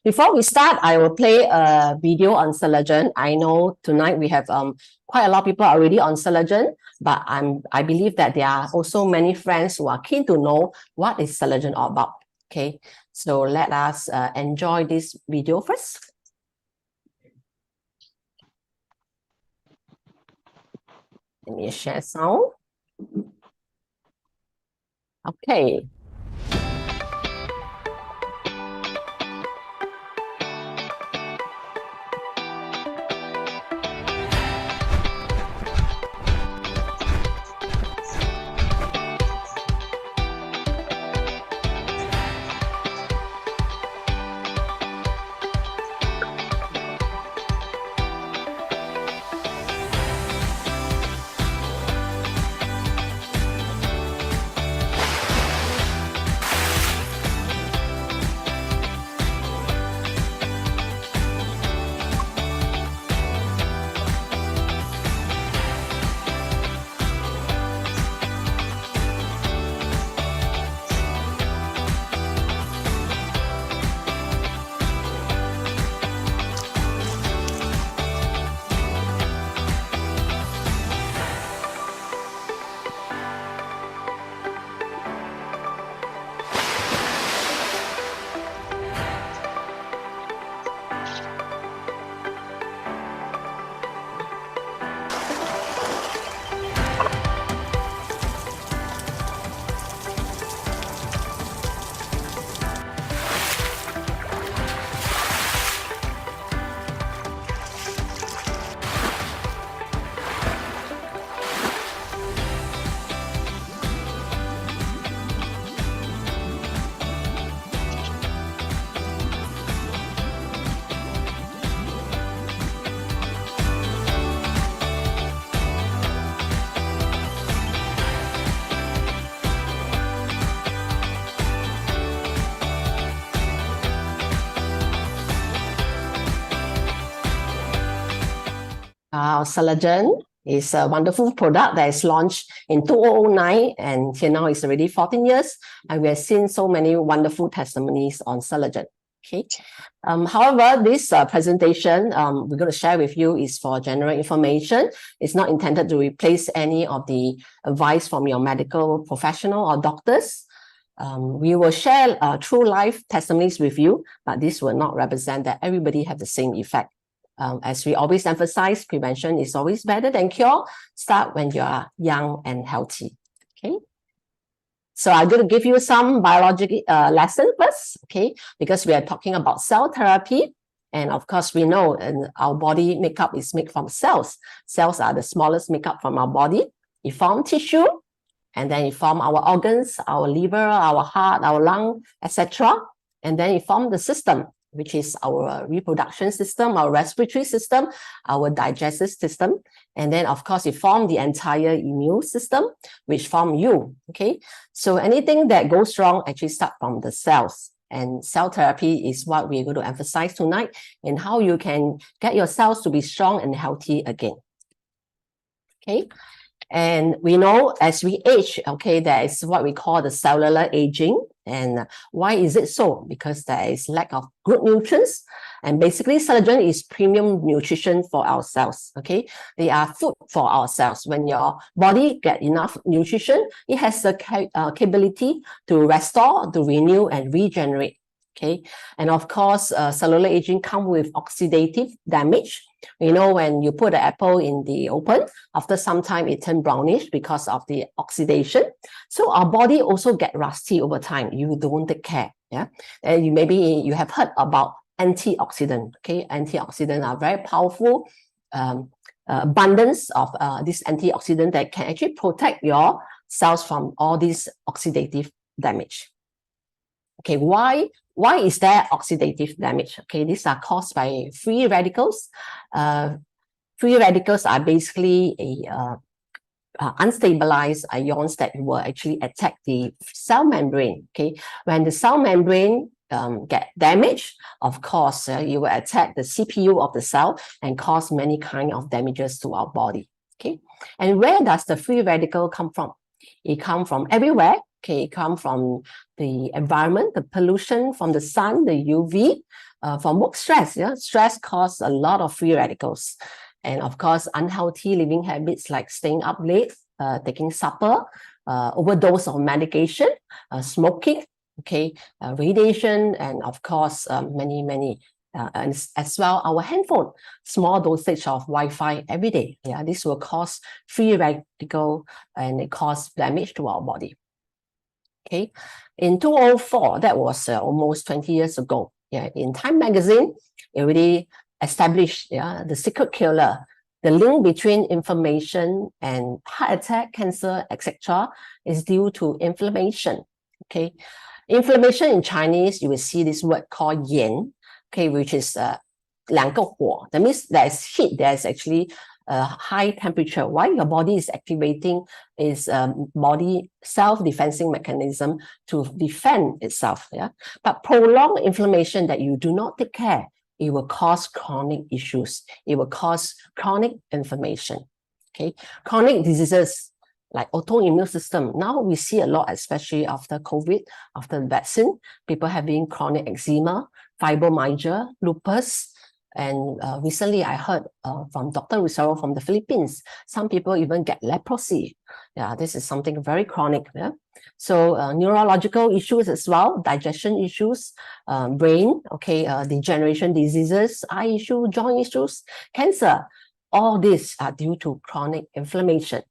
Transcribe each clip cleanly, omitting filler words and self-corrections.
Before we start, I will play a video on Celergen. I know tonight we have quite a lot of people already on Celergen, but I believe that there are also many friends who are keen to know what is Celergen all about. Okay, so let us enjoy this video first. Let me share sound. Okay. Celergen is a wonderful product that is launched in 2009, and here now it's already 14 years, and we have seen so many wonderful testimonies on Celergen. Okay. However, this presentation we're going to share with you is for general information. It's not intended to replace any of the advice from your medical professional or doctors. We will share true life testimonies with you, but this will not represent that everybody have the same effect. As we always emphasize, prevention is always better than cure. Start when you are young and healthy. Okay. So I'm going to give you some biological lesson first, okay, because we are talking about cell therapy. And of course, we know our body makeup is made from cells. Cells are the smallest makeup from our body. It forms tissue, and then it forms our organs, our liver, our heart, our lung, etc. And then it forms the system, which is our reproduction system, our respiratory system, our digestive system. And then, of course, it forms the entire immune system, which form you, okay? So anything that goes wrong actually starts from the cells. And cell therapy is what we're going to emphasize tonight, and how you can get your cells to be strong and healthy again, okay? And we know as we age, okay, there is what we call the cellular aging. And why is it so? Because there is lack of good nutrients. And basically, Celergen is premium nutrition for our cells, okay? They are food for our cells. When your body get enough nutrition, it has the capability to restore, to renew, and regenerate, okay? And of course, cellular aging comes with oxidative damage. You know, when you put the apple in the open, after some time it turns brownish because of the oxidation. So our body also get rusty over time. You don't take care. Yeah, and maybe you have heard about antioxidant. Okay, antioxidants are very powerful abundance of this antioxidant that can actually protect your cells from all this oxidative damage. Okay, why is there oxidative damage? Okay, these are caused by free radicals. Free radicals are basically unstabilized ions that will actually attack the cell membrane. Okay, when the cell membrane get damaged, of course, you will attack the CPU of the cell and cause many kind of damages to our body. Okay, and where does the free radical come from? It comes from everywhere. Okay, it comes from the environment, the pollution from the sun, the UV, from work stress. Yeah, stress causes a lot of free radicals, and of course, unhealthy living habits like staying up late, taking supper, overdose of medication, smoking, okay, radiation, and of course, many. And as well, our handphone, small dosage of Wi-Fi every day. Yeah, this will cause free radical and it cause damage to our body. Okay, in 2004, that was almost 20 years ago. Yeah, in Time magazine, it already established the secret killer, the link between inflammation and heart attack, cancer, etc., is due to inflammation. Okay, inflammation in Chinese, you will see this word called yan, okay, which is 两个火. That means there's heat, there's actually a high temperature. Why your body is activating is body self-defensing mechanism to defend itself. Yeah, but prolonged inflammation that you do not take care, it will cause chronic issues. It will cause chronic inflammation. Okay, chronic diseases like autoimmune system. Now we see a lot, especially after COVID, after the vaccine, people having chronic eczema, fibromyalgia, lupus. And recently I heard from Dr. Rizaro from the Philippines, some people even get leprosy. Yeah, this is something very chronic. Yeah? So neurological issues as well, digestion issues, brain, okay, degeneration diseases, eye issue, joint issues, cancer. All these are due to chronic inflammation.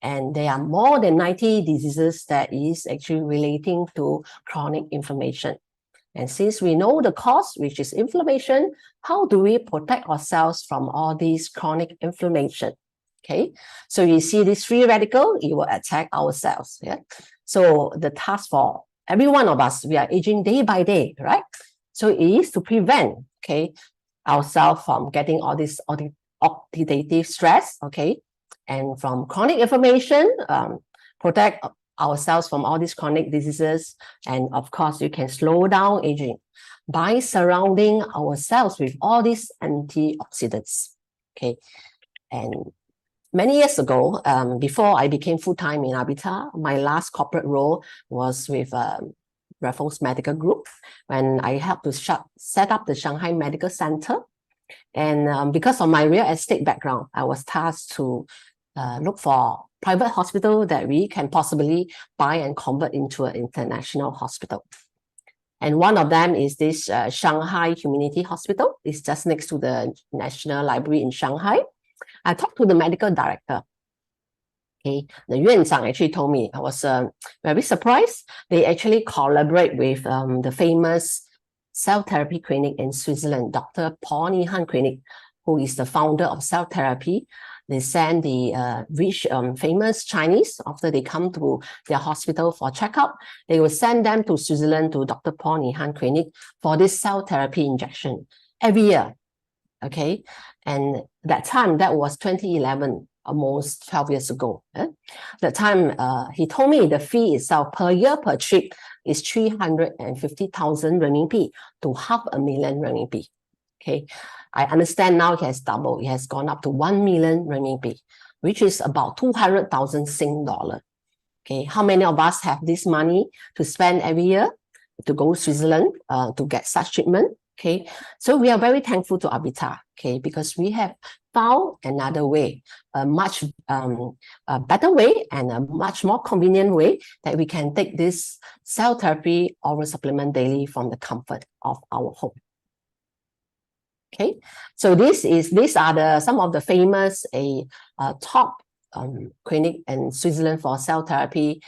And there are more than 90 diseases that is actually relating to chronic inflammation. And since we know the cause, which is inflammation, how do we protect ourselves from all these chronic inflammation? Okay, so you see this free radical, it will attack our cells. Yeah, so the task for every one of us, we are aging day by day, right? So it is to prevent, okay, ourselves from getting all this oxidative stress, okay, and from chronic inflammation, protect ourselves from all these chronic diseases. And of course, you can slow down aging by surrounding ourselves with all these antioxidants. Okay, and many years ago, before I became full-time in avita, my last corporate role was with Raffles Medical Group when I helped to set up the Shanghai Medical Center. And because of my real estate background, I was tasked to look for private hospital that we can possibly buy and convert into an international hospital. And one of them is this Shanghai Community Hospital. It's just next to the National Library in Shanghai. I talked to the medical director. Okay, the Yuan-Zhang actually told me, I was very surprised. They actually collaborate with the famous cell therapy clinic in Switzerland, Dr. Paul Nihan Clinic, who is the founder of cell therapy. They send the rich, famous Chinese, after they come to their hospital for checkup, they will send them to Switzerland to Dr. Paul Nihan Clinic for this cell therapy injection every year. Okay, and that time, that was 2011, almost 12 years ago. That time, he told me the fee itself per year per trip is 350,000 renminbi to 500,000 renminbi. Okay, I understand now it has doubled. It has gone up to 1 million renminbi, which is about 200,000 Sing dollar. Okay, how many of us have this money to spend every year to go to Switzerland to get such treatment? Okay, so we are very thankful to avita, okay, because we have found another way, a much better way and a much more convenient way that we can take this cell therapy oral supplement daily from the comfort of our home. Okay, so these are some of the famous top clinic in Switzerland for cell therapy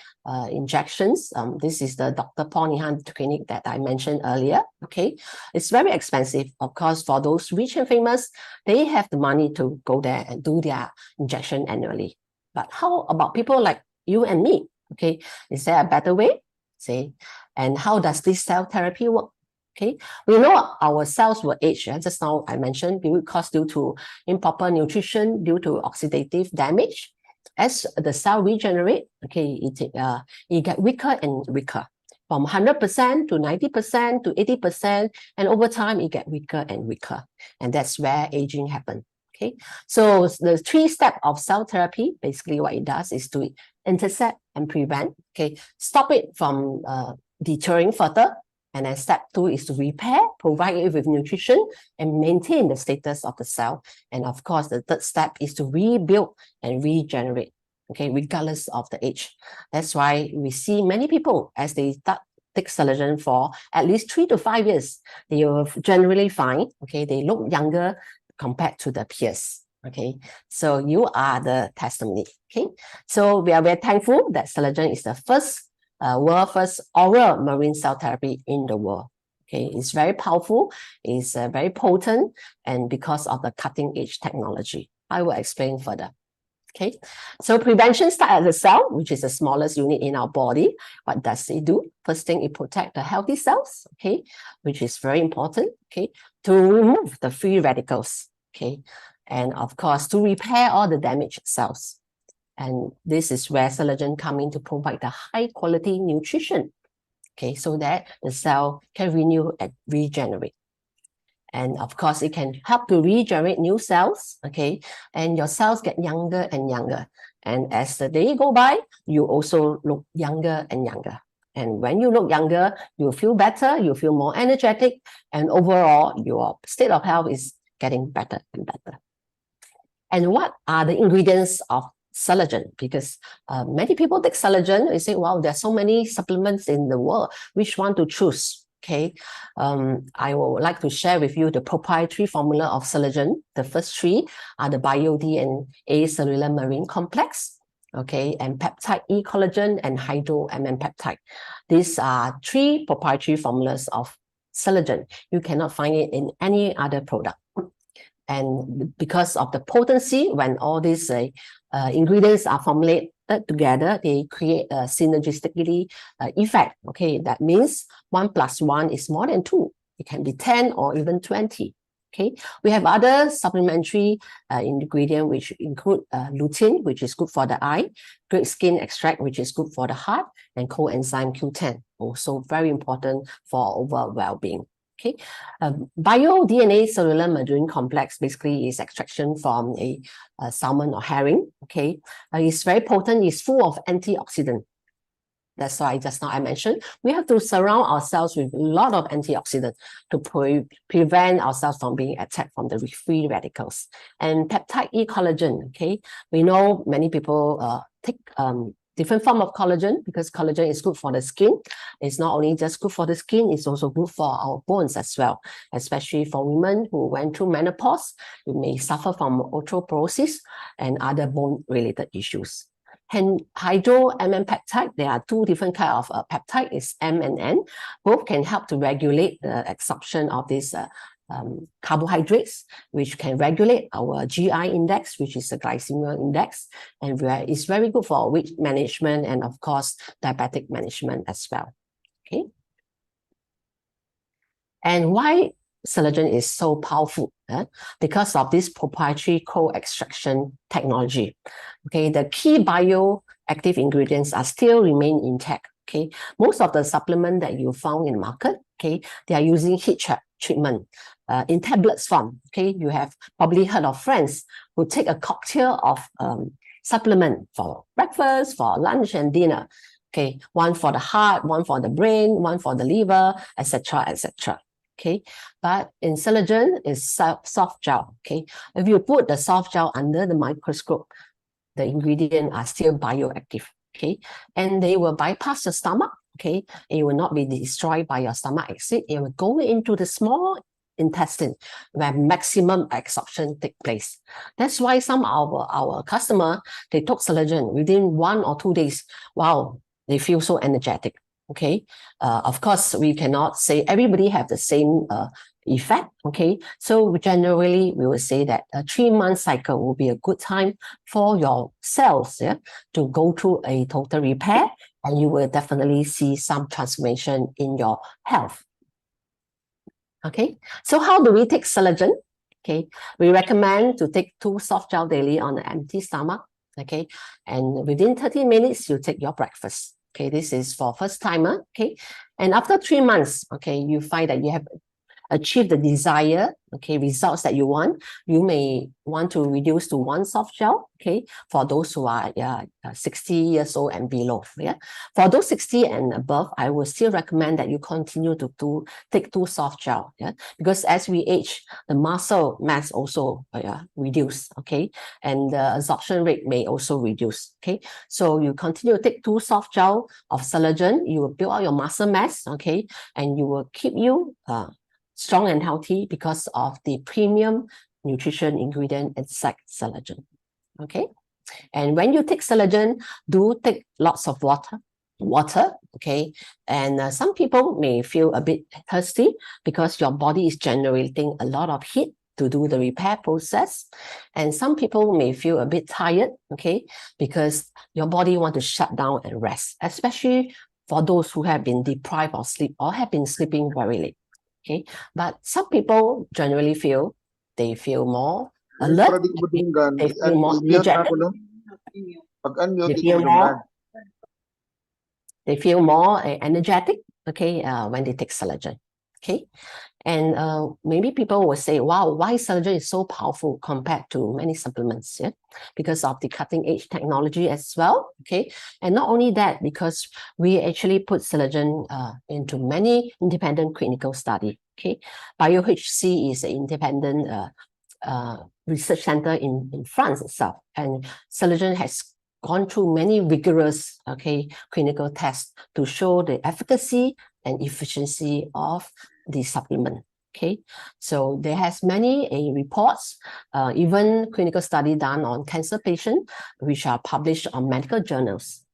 injections. This is the Dr. Paul Nihan clinic that I mentioned earlier. Okay, it's very expensive. Of course, for those rich and famous, they have the money to go there and do their injection annually. But how about people like you and me? Okay, is there a better way? Say, and how does this cell therapy work? Okay, we know our cells will age. Just now I mentioned because due to improper nutrition, due to oxidative damage. As the cell regenerate, okay, it get weaker and weaker, from 100% to 90% to 80%, and over time it get weaker and weaker, and that's where aging happens. Okay, so the 3 steps of cell therapy, basically what it does is to intercept and prevent. Okay, stop it from deteriorating further. And then step 2 is to repair, provide it with nutrition, and maintain the status of the cell. And of course, the third step is to rebuild and regenerate, okay, regardless of the age. That's why we see many people, as they start take Celergen for at least 3 to 5 years, they are generally fine, okay, they look younger compared to the peers. Okay, so you are the testimony. Okay, so we are very thankful that Celergen is the world first oral marine cell therapy in the world. Okay, it's very powerful, it's very potent, and because of the cutting edge technology. I will explain further. Okay, so prevention starts at the cell, which is the smallest unit in our body. What does it do? First thing, it protects the healthy cells, okay, which is very important, okay, to remove the free radicals, okay, and of course, to repair all the damaged cells. And this is where Celergen comes in to provide the high quality nutrition, okay, so that the cell can renew and regenerate. And of course, it can help to regenerate new cells, okay? And your cells get younger and younger. And as the day go by, you also look younger and younger. And when you look younger, you feel better, you feel more energetic, and overall, your state of health is getting better and better. And what are the ingredients of Celergen? Because many people take Celergen, they say, wow, there's so many supplements in the world, which one to choose? Okay, I would like to share with you the proprietary formula of Celergen. The first 3 are the bio-DNA cellular marine complex, okay, and peptide E collagen and hydro-MM peptide. These are 3 proprietary formulas of Celergen. You cannot find it in any other product. And because of the potency, when all these ingredients are formulated together, they create a synergistically effect. Okay, that means 1 + 1 is more than 2. It can be 10 or even 20. Okay, we have other supplementary ingredient which include lutein, which is good for the eye, great skin extract, which is good for the heart, and coenzyme Q10, also very important for overall well-being. Okay, bio-DNA cellular marine complex basically is extraction from a salmon or herring. Okay, it's very potent. It's full of antioxidant. That's why just now I mentioned we have to surround ourselves with a lot of antioxidant to prevent ourselves from being attacked from the free radicals. And peptide E collagen. Okay, we know many people take different form of collagen because collagen is good for the skin. It's not only just good for the skin, it's also good for our bones as well, especially for women who went through menopause. You may suffer from osteoporosis and other bone-related issues. And hydro-MM peptide, there are 2 different kinds of peptide, it's M and N. Both can help to regulate the absorption of these carbohydrates, which can regulate our GI index, which is the glycemic index, and it's very good for weight management and of course diabetic management as well. Okay, and why Celergen is so powerful? Because of this proprietary co-extraction technology. Okay, the key bioactive ingredients are still remain intact. Okay, most of the supplement that you found in the market, okay, they are using heat treatment in tablets form. Okay, you have probably heard of friends who take a cocktail of supplement for breakfast, for lunch and dinner. Okay, one for the heart, one for the brain, one for the liver, etc., etc. Okay, but in Celergen is soft gel. Okay, if you put the soft gel under the microscope, the ingredients are still bioactive. Okay, and they will bypass the stomach. Okay, it will not be destroyed by your stomach acid. It will go into the small intestine where maximum absorption take place. That's why some of our customer, they took Celergen within 1 or 2 days. Wow, they feel so energetic. Okay, of course, we cannot say everybody have the same effect. Okay, so generally we will say that a 3-month cycle will be a good time for your cells, yeah, to go through a total repair, and you will definitely see some transformation in your health. Okay, so how do we take Celergen? Okay, we recommend to take 2 soft gel daily on an empty stomach. Okay, and within 30 minutes you take your breakfast. Okay, this is for first timer. Okay, and after 3 months, okay, you find that you have achieve the desired results that you want, you may want to reduce to one soft gel, for those who are 60 years old and below. For those 60 and above, I would still recommend that you continue to take 2 soft gel, because as we age, the muscle mass also reduce, and the absorption rate may also reduce. So you continue to take 2 soft gel of Celergen, you will build out your muscle mass, and you will keep you strong and healthy because of the premium nutrition ingredient inside Celergen. And when you take Celergen, do take lots of water, and some people may feel a bit thirsty because your body is generating a lot of heat to do the repair process, and some people may feel a bit tired, because your body want to shut down and rest, especially for those who have been deprived of sleep or have been sleeping very late. But some people generally feel more alert, they feel more energetic, they feel more energetic, when they take Celergen. And maybe people will say, wow, why Celergen is so powerful compared to many supplements? Because of the cutting edge technology as well. And not only that, because we actually put Celergen into many independent clinical study. BioHC is an independent research center in France itself, and Celergen has gone through many rigorous clinical tests to show the efficacy and efficiency of the supplement. So there has many reports, even clinical study done on cancer patients, which are published on medical journals,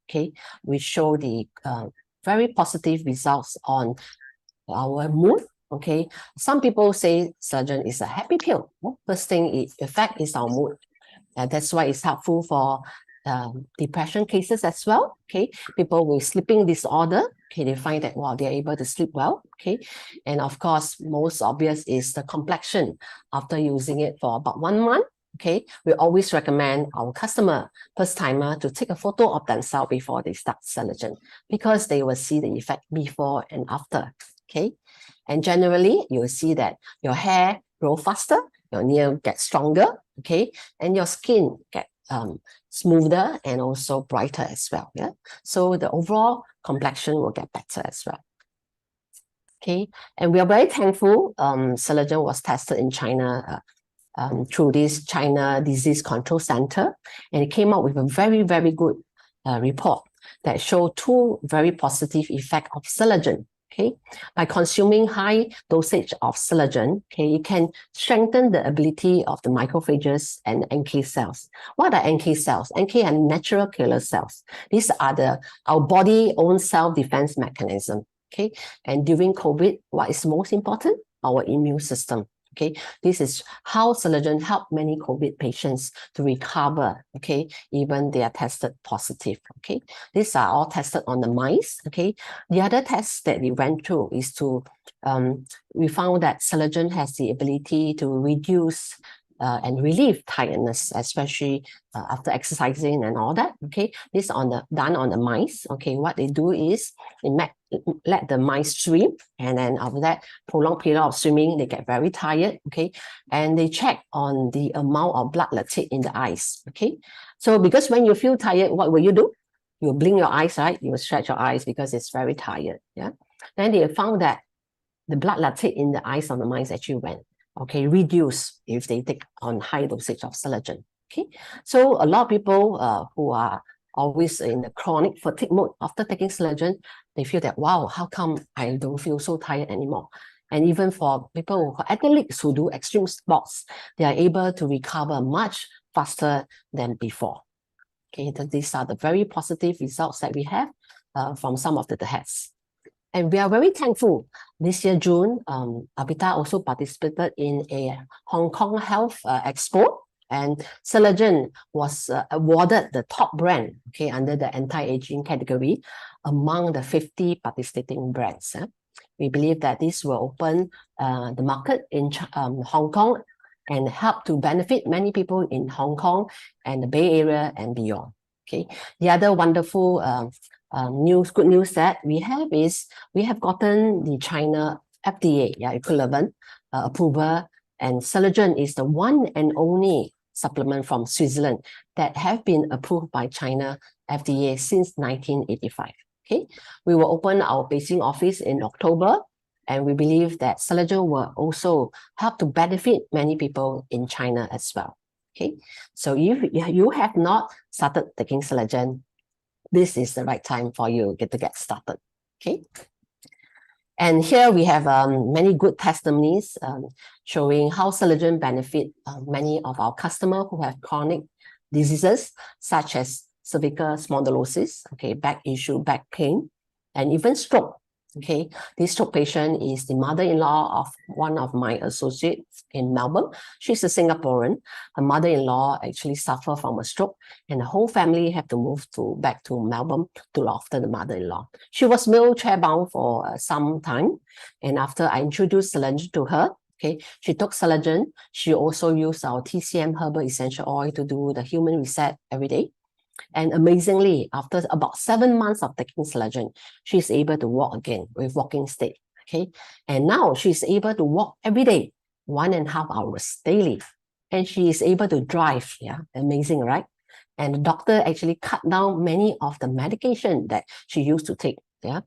which show the very positive results on our mood. Some people say Celergen is a happy pill. First thing it affects is our mood. That's why it's helpful for depression cases as well. People with sleeping disorder, they find that they're able to sleep well. And of course, most obvious is the complexion after using it for about 1 month. We always recommend our customer, first timer, to take a photo of themselves before they start Celergen, because they will see the effect before and after. And generally, you will see that your hair grow faster, your nail gets stronger, and your skin get smoother and also brighter as well. So the overall complexion will get better as well. And we are very thankful Celergen was tested in China through this China Disease Control Center, and it came out with a very, very good report that showed 2 very positive effects of Celergen. By consuming high dosage of Celergen, it can strengthen the ability of the macrophages and NK cells. What are NK cells? NK are natural killer cells. These are our body own self-defense mechanism. And during COVID, what is most important? Our immune system. This is how Celergen helped many COVID patients to recover, even they are tested positive. These are all tested on the mice. The other test that we went through is we found that Celergen has the ability to reduce and relieve tiredness, especially after exercising and all that. This is done on the mice. What they do is they let the mice swim, and then after that prolonged period of swimming, they get very tired. And they check on the amount of blood lactate in the eyes. So because when you feel tired, what will you do? You blink your eyes, right? You will stretch your eyes because it's very tired. Then they found that the blood lactate in the eyes of the mice actually went reduce if they take on high dosage of Celergen. So a lot of people who are always in the chronic fatigue mode after taking Celergen, they feel that, wow, how come I don't feel so tired anymore? And even for athletes who do extreme sports, they are able to recover much faster than before. These are the very positive results that we have from some of the tests. And we are very thankful. This year, June, Avita also participated in a Hong Kong Health Expo, and Celergen was awarded the top brand, under the anti-aging category among the 50 participating brands. We believe that this will open the market in Hong Kong and help to benefit many people in Hong Kong and the Bay Area and beyond. The other wonderful good news that we have is we have gotten the China FDA equivalent approval, and Celergen is the one and only supplement from Switzerland that have been approved by China FDA since 1985. Okay, we will open our Beijing office in October, and we believe that Celergen will also help to benefit many people in China as well. Okay, so if you have not started taking Celergen, this is the right time for you to get started. Okay. And here we have many good testimonies showing how Celergen benefit many of our customers who have chronic diseases such as cervical spondylosis, okay, back issue, back pain, and even stroke. Okay, this stroke patient is the mother-in-law of one of my associates in Melbourne. She's a Singaporean. Her mother-in-law actually suffered from a stroke, and the whole family had to move back to Melbourne to look after the mother-in-law. She was wheelchair bound for some time, and after I introduced Celergen to her, okay, she took Celergen. She also used our TCM herbal essential oil to do the human reset every day. And amazingly, after about 7 months of taking Celergen, she's able to walk again with walking stick. Okay, and now she's able to walk every day, 1.5 hours daily, and she is able to drive. Yeah, amazing, right? And the doctor actually cut down many of the medication that she used to take. Yeah,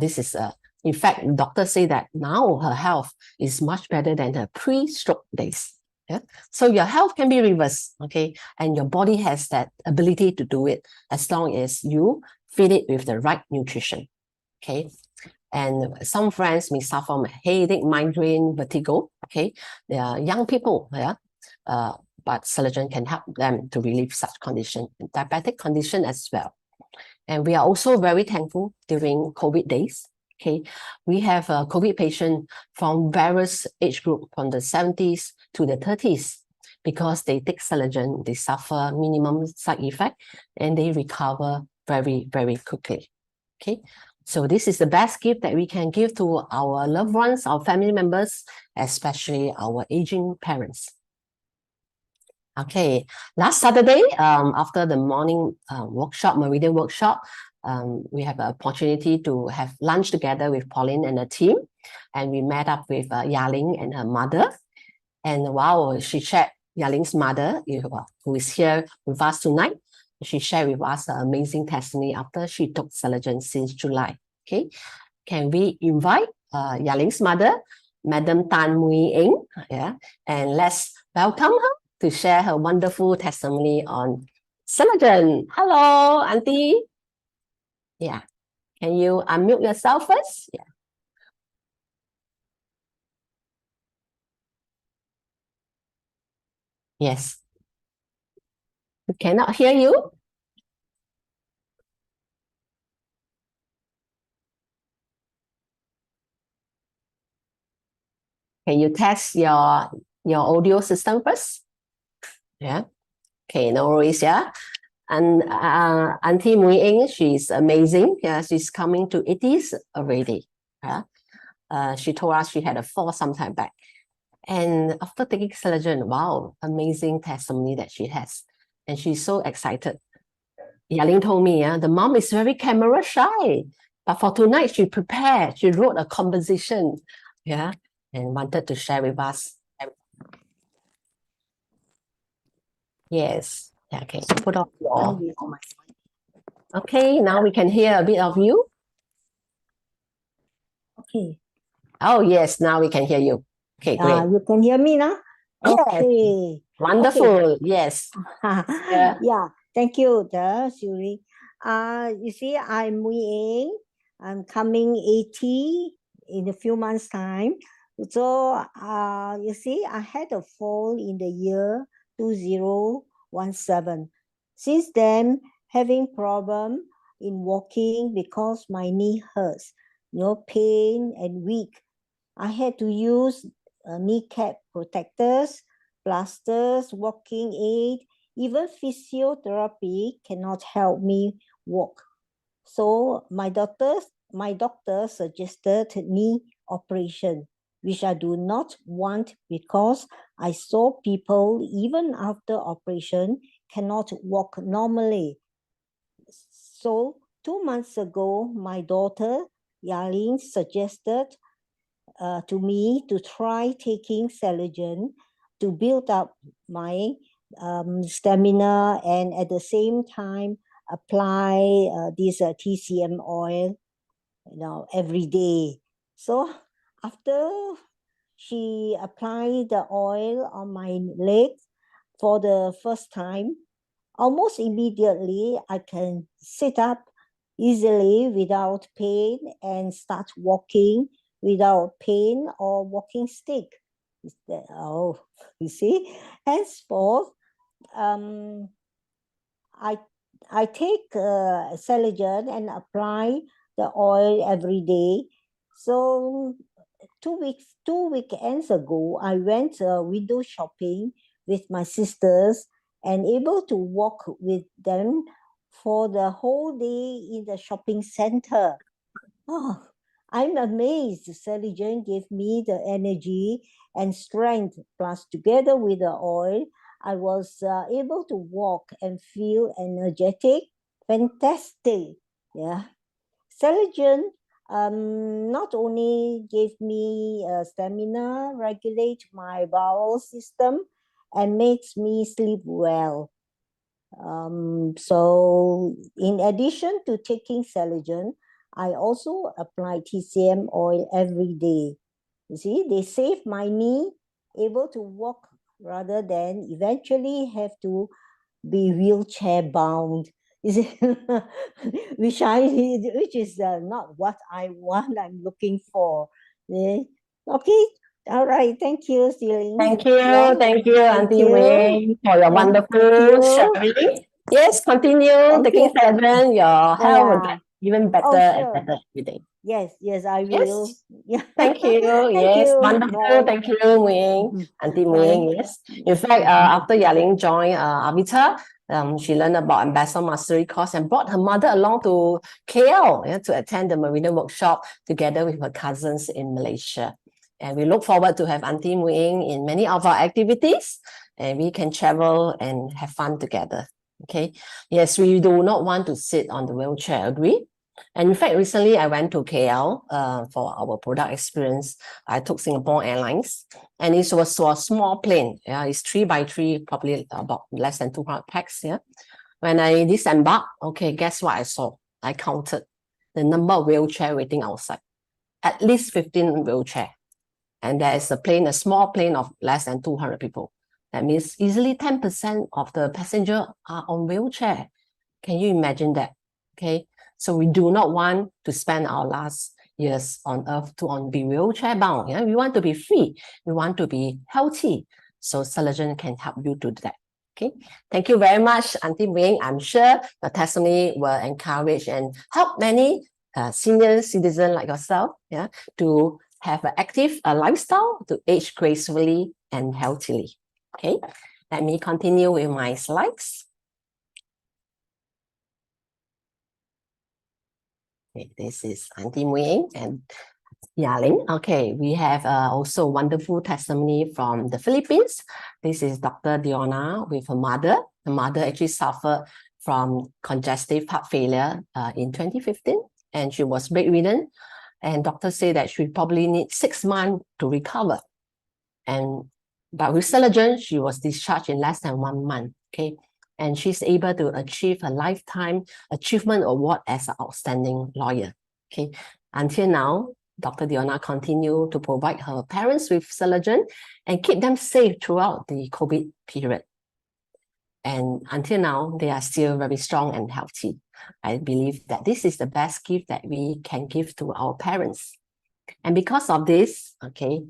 this is in fact, doctors say that now her health is much better than her pre-stroke days. Yeah? So your health can be reversed, okay? And your body has that ability to do it as long as you feed it with the right nutrition, okay? And some friends may suffer from headache, migraine, vertigo, okay? They are young people, yeah? But Celergen can help them to relieve such condition, diabetic condition as well. And we are also very thankful during COVID days. Okay, we have a COVID patient from various age group, from the 70s to the 30s, because they take Celergen, they suffer minimum side effect, and they recover very, very quickly. Okay, so this is the best gift that we can give to our loved ones, our family members, especially our aging parents. Okay, last Saturday, after the morning workshop, Meridian workshop, we have an opportunity to have lunch together with Pauline and the team. And we met up with Yaling and her mother. And wow, she shared, Yaling's mother, who is here with us tonight, she shared with us an amazing testimony after she took Celergen since July. Okay, can we invite Yaling's mother, Madam Tan Mui Eng, yeah, and let's welcome her to share her wonderful testimony on Celergen. Hello, Auntie. Yeah. Can you unmute yourself first? Yeah. Yes. We cannot hear you. Can you test your audio system first? Yeah. Okay, no worries, yeah. And Auntie Mui Eng, she's amazing. Yeah, she's coming to 80s already. Yeah. She told us she had a fall sometime back. And after taking Celergen, wow, amazing testimony that she has. And she's so excited. Yaling told me, the mom is very camera shy. But for tonight, she prepared. She wrote a composition, yeah, and wanted to share with us. Yes. Yeah, okay. So put off your... Okay, now we can hear a bit of you. Okay. Oh, yes, now we can hear you. Okay, great. You can hear me now? Yes. Okay. Wonderful. Okay. Yes. Yeah. Yeah. Thank you, Siuling. You see, I'm Mui Eng. I'm coming 80 in a few months' time. So, you see, I had a fall in the year 2017. Since then, having problem in walking because my knee hurts, pain and weak. I had to use kneecap protectors, plasters, walking aid, even physiotherapy cannot help me walk. So my doctor suggested knee operation, which I do not want because I saw people even after operation cannot walk normally. So 2 months ago, my daughter Yaling suggested to me to try taking Celergen to build up my stamina, and at the same time apply this TCM oil, every day. So after she applied the oil on my legs for the first time, almost immediately I can sit up easily without pain and start walking without pain or walking stick. Oh, you see, henceforth, um, I I take Celergen and apply the oil every day. So two weekends ago, I went window shopping with my sisters and able to walk with them for the whole day in the shopping center. Oh, I'm amazed. Celergen gave me the energy and strength, plus together with the oil, I was able to walk and feel energetic. Fantastic. Yeah. Celergen not only gave me stamina, regulate my bowel system, and makes me sleep well. So in addition to taking Celergen, I also apply TCM oil every day. You see, they save my knee, able to walk rather than eventually have to be wheelchair bound. Is it which is not what I want, I'm looking for. Yeah. Okay, all right, thank you, Siuling. Thank you, Yeah, thank you, thank Auntie you. Wing, for your Yeah, thank wonderful you. sharing. Yes, continue Thank taking you. Celergen. Your Oh, health will yeah. get even Oh, better and sure. better every day. Yes, yes, I will. Yes, Yeah. thank you. Thank Yes, you. wonderful. Bye. Thank you, Wing, Auntie Bye. Wing. Yes. In fact, after Yaling joined Avita, she learned about Ambassador Mastery course and brought her mother along to KL, to attend the Marina workshop together with her cousins in Malaysia. And we look forward to have Auntie Wing in many of our activities, and we can travel and have fun together. Okay. Yes, we do not want to sit on the wheelchair. Agree? And in fact, recently I went to KL for our product experience. I took Singapore Airlines, and it was a small plane. Yeah, it's 3x3, probably about less than 200 pax. Yeah. When I disembarked, okay, guess what I saw? I counted the number of wheelchair waiting outside. At least 15 wheelchair. And there is a small plane of less than 200 people. That means easily 10% of the passenger are on wheelchair. Can you imagine that? Okay. So we do not want to spend our last years on earth to be wheelchair bound. Yeah? We want to be free. We want to be healthy. So Celergen can help you to do that. Okay. Thank you very much, Auntie Wing. I'm sure the testimony will encourage and help many senior citizens like yourself, to have an active lifestyle, to age gracefully and healthily. Okay. Let me continue with my slides. Okay, this is Auntie Wing and Yaling. Okay, we have also wonderful testimony from the Philippines. This is Dr. Diona with her mother. The mother actually suffered from congestive heart failure in 2015, and she was bedridden. And doctors say that she probably needs 6 months to recover. But with Celergen, she was discharged in less than 1 month. Okay, and she's able to achieve a lifetime achievement award as an outstanding lawyer. Okay, until now, Dr. Diona continue to provide her parents with Celergen and keep them safe throughout the COVID period. And until now, they are still very strong and healthy. I believe that this is the best gift that we can give to our parents. And because of this, okay,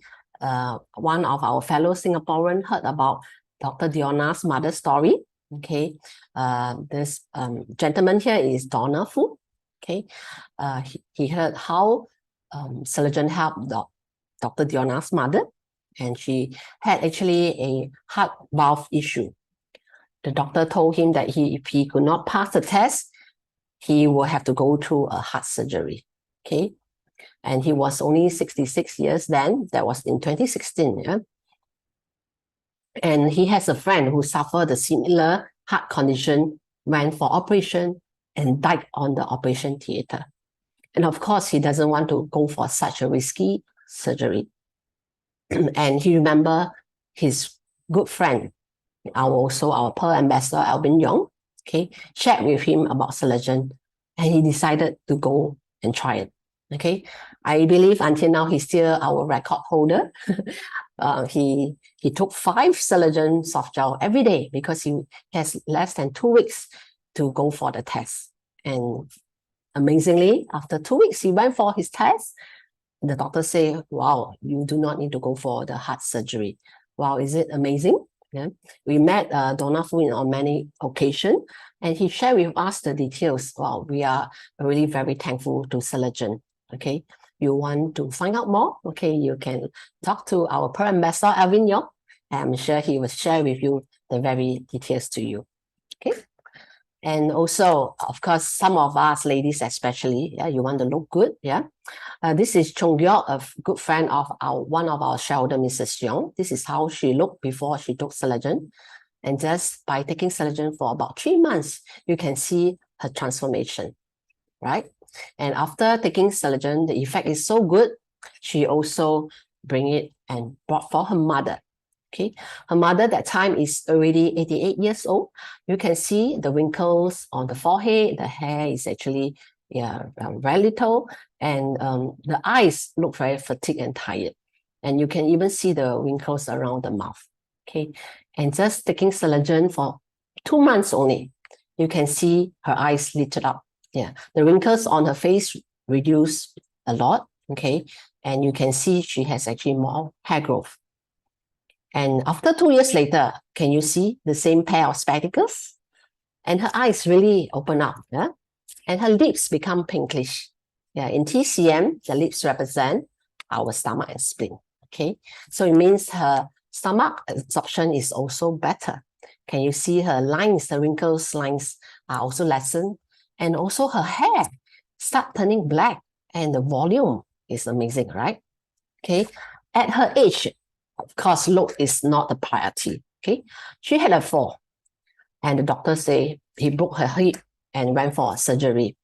one of our fellow Singaporeans heard about Dr. Diona's mother's story. Okay, this gentleman here is Donna Fu. Okay, he heard how Celergen helped Dr. Diona's mother, and she had actually a heart valve issue. The doctor told him that if he could not pass the test, he will have to go through a heart surgery. Okay, and he was only 66 years then. That was in 2016. Yeah? And he has a friend who suffered a similar heart condition, went for operation, and died on the operation theater. And of course, he doesn't want to go for such a risky surgery. And he remember his good friend, our Pearl Ambassador, Alvin Young, okay, shared with him about Celergen, and he decided to go and try it. Okay, I believe until now he's still our record holder. He took 5 Celergen soft gel every day because he has less than 2 weeks to go for the test. And amazingly, after 2 weeks, he went for his test. The doctor say, wow, you do not need to go for the heart surgery. Wow, is it amazing? Yeah. We met Donna Fu on many occasions, and he shared with us the details. Wow, we are really very thankful to Celergen. Okay, you want to find out more? Okay, you can talk to our Pearl Ambassador, Alvin Young. I'm sure he will share with you the very details to you. Okay. And also, of course, some of us ladies especially, yeah, you want to look good, yeah. This is Chung Gyok, a good friend of one of our shareholder, Mrs. Young. This is how she looked before she took Celergen. And just by taking Celergen for about 3 months, you can see her transformation, right? And after taking Celergen, the effect is so good, she also bring it and brought for her mother. Okay, her mother that time is already 88 years old. You can see the wrinkles on the forehead. The hair is actually very little, and the eyes look very fatigued and tired. And you can even see the wrinkles around the mouth. Okay, and just taking Celergen for 2 months only, you can see her eyes lit up. Yeah, the wrinkles on her face reduced a lot. Okay, and you can see she has actually more hair growth. And after 2 years later, can you see the same pair of spectacles? And her eyes really open up, yeah? And her lips become pinkish. Yeah, in TCM, the lips represent our stomach and spleen, okay? So it means her stomach absorption is also better. Can you see her lines, the wrinkles lines are also lessened. And also her hair start turning black, and the volume is amazing, right? Okay, at her age, of course, look is not a priority. Okay, she had a fall, and the doctor say he broke her hip and went for surgery.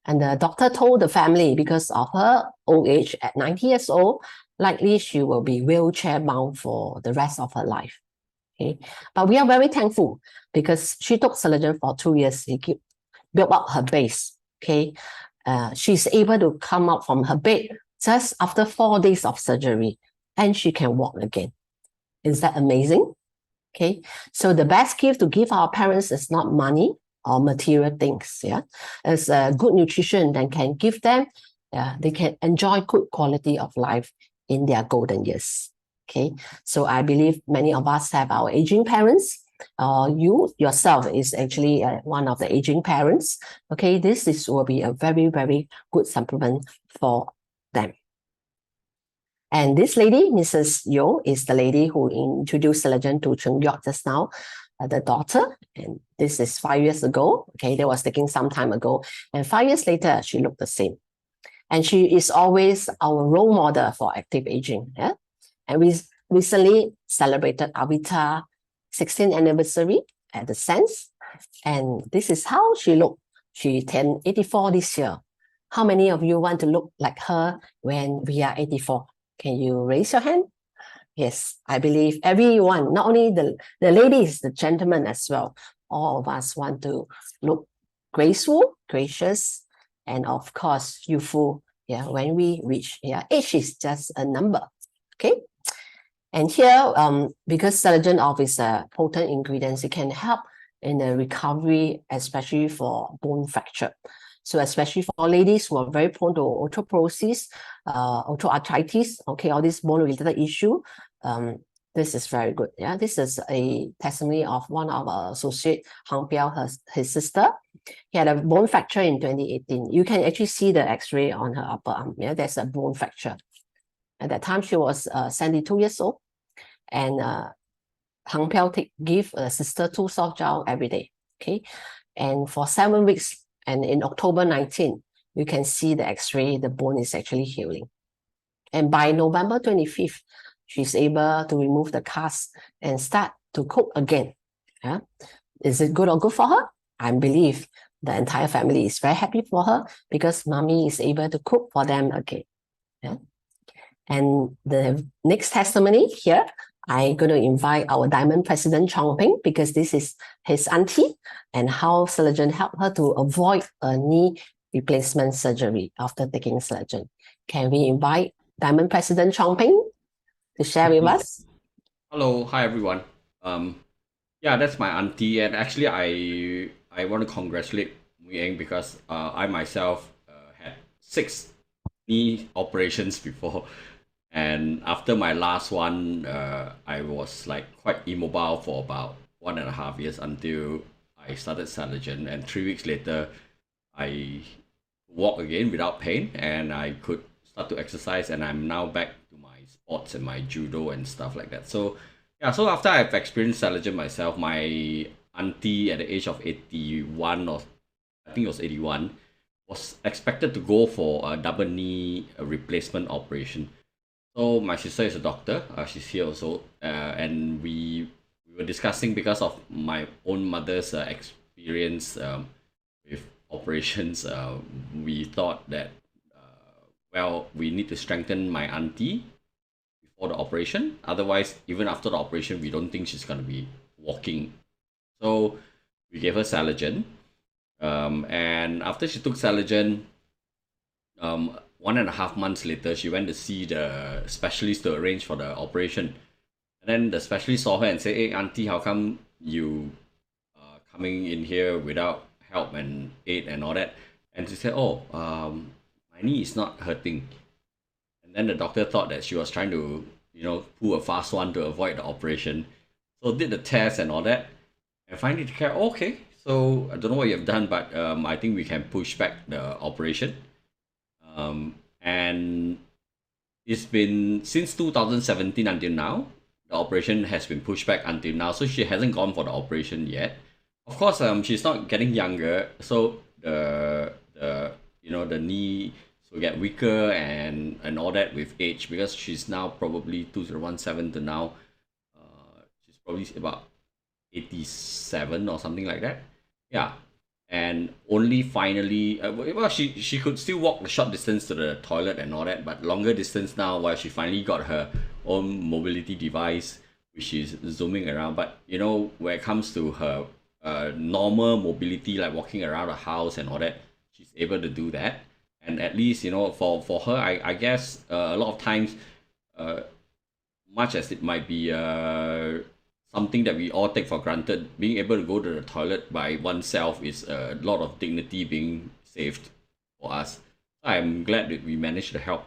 And the doctor told the family because of her old age at 90 years old, likely she will be wheelchair bound for the rest of her life. Okay, but we are very thankful because she took Celergen for 2 years. He built up her base. Okay, she's able to come out from her bed just after 4 days of surgery, and she can walk again. Is that amazing? Okay, so the best gift to give our parents is not money or material things. Yeah, it's good nutrition that can give them. They can enjoy good quality of life in their golden years. Okay, so I believe many of us have our aging parents. You yourself is actually one of the aging parents. Okay, this will be a very, very good supplement for them. And this lady, Mrs. Yo, is the lady who introduced Celergen to Chung Gyok just now, the daughter. And this is 5 years ago. Okay, that was taking some time ago. And 5 years later, she looked the same. And she is always our role model for active aging. Yeah? And we recently celebrated Avita 16th anniversary at the Sense. And this is how she looked. She turned 84 this year. How many of you want to look like her when we are 84? Can you raise your hand? Yes, I believe everyone, not only the ladies, the gentlemen as well. All of us want to look graceful, gracious, and of course, youthful. Yeah, when we reach, age is just a number. Okay. And here, because Celergen offers potent ingredients, it can help in the recovery, especially for bone fracture. So especially for ladies who are very prone to osteoporosis, osteoarthritis, okay, all these bone-related issue, this is very good. Yeah, this is a testimony of one of our associate, Hang Piao, his sister. He had a bone fracture in 2018. You can actually see the X-ray on her upper arm. Yeah, there's a bone fracture. At that time, she was 72 years old, and Hang Piao give a sister 2 soft gel every day. Okay, and for 7 weeks. And in October 19, you can see the X-ray, the bone is actually healing. And by November 25th, she's able to remove the cast and start to cook again. Yeah? Is it good or good for her? I believe the entire family is very happy for her because mommy is able to cook for them again. Yeah? And the next testimony here, I'm going to invite our Diamond President Chong Ping, because this is his auntie, and how Celergen helped her to avoid a knee replacement surgery after taking Celergen. Can we invite Diamond President Chong Ping to share with us? Hello, hi everyone. Yeah, that's my auntie, and actually, I want to congratulate Mui Eng because I myself had 6 knee operations before, and after my last one, I was like quite immobile for about 1.5 years until I started Celergen, and 3 weeks later, I walk again without pain, and I could start to exercise, and I'm now back to my sports and my judo and stuff like that. So yeah, so after I've experienced Celergen myself, my auntie at the age of 81, or I think it was 81, was expected to go for a double knee replacement operation. So my sister is a doctor. She's here also, and we were discussing, because of my own mother's experience with operations. We thought that well, we need to strengthen my auntie before the operation. Otherwise, even after the operation, we don't think she's gonna be walking. So we gave her Celergen, and after she took Celergen, 1.5 months later, she went to see the specialist to arrange for the operation. And then the specialist saw her and said, "Hey, auntie, how come you coming in here without help and aid and all that?" And she said, "Oh, my knee is not hurting." And then the doctor thought that she was trying to, pull a fast one to avoid the operation. So did the test and all that, and finally declared, "Okay, so I don't know what you have done, but I think we can push back the operation." And it's been since 2017 until now. The operation has been pushed back until now, so she hasn't gone for the operation yet. Of course, she's not getting younger, so the knee will get weaker and all that with age, because she's now probably 2017 to now. She's probably about 87 or something like that. Yeah, and only finally, well, she could still walk the short distance to the toilet and all that, but longer distance now, while she finally got her own mobility device, which is zooming around. But when it comes to her normal mobility, like walking around the house and all that, she's able to do that. And at least, for her, I guess a lot of times, much as it might be something that we all take for granted, being able to go to the toilet by oneself is a lot of dignity being saved for us. I'm glad that we managed to help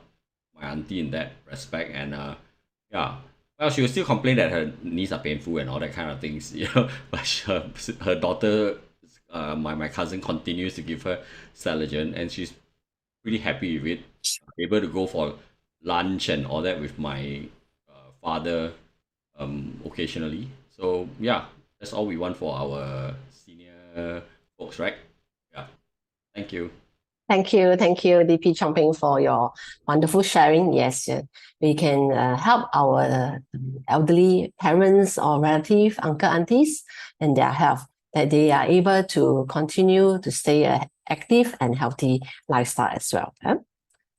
my auntie in that respect. And yeah, well, she will still complain that her knees are painful and all that kind of things, but her daughter, my cousin, continues to give her Celergen, and she's pretty happy with it. Able to go for lunch and all that with my father occasionally. So yeah, that's all we want for our senior folks, right? Yeah. Thank you. Thank you, DP Chong Ping, for your wonderful sharing. Yes, we can help our elderly parents or relative, uncle, aunties, and their health, that they are able to continue to stay active and healthy lifestyle as well.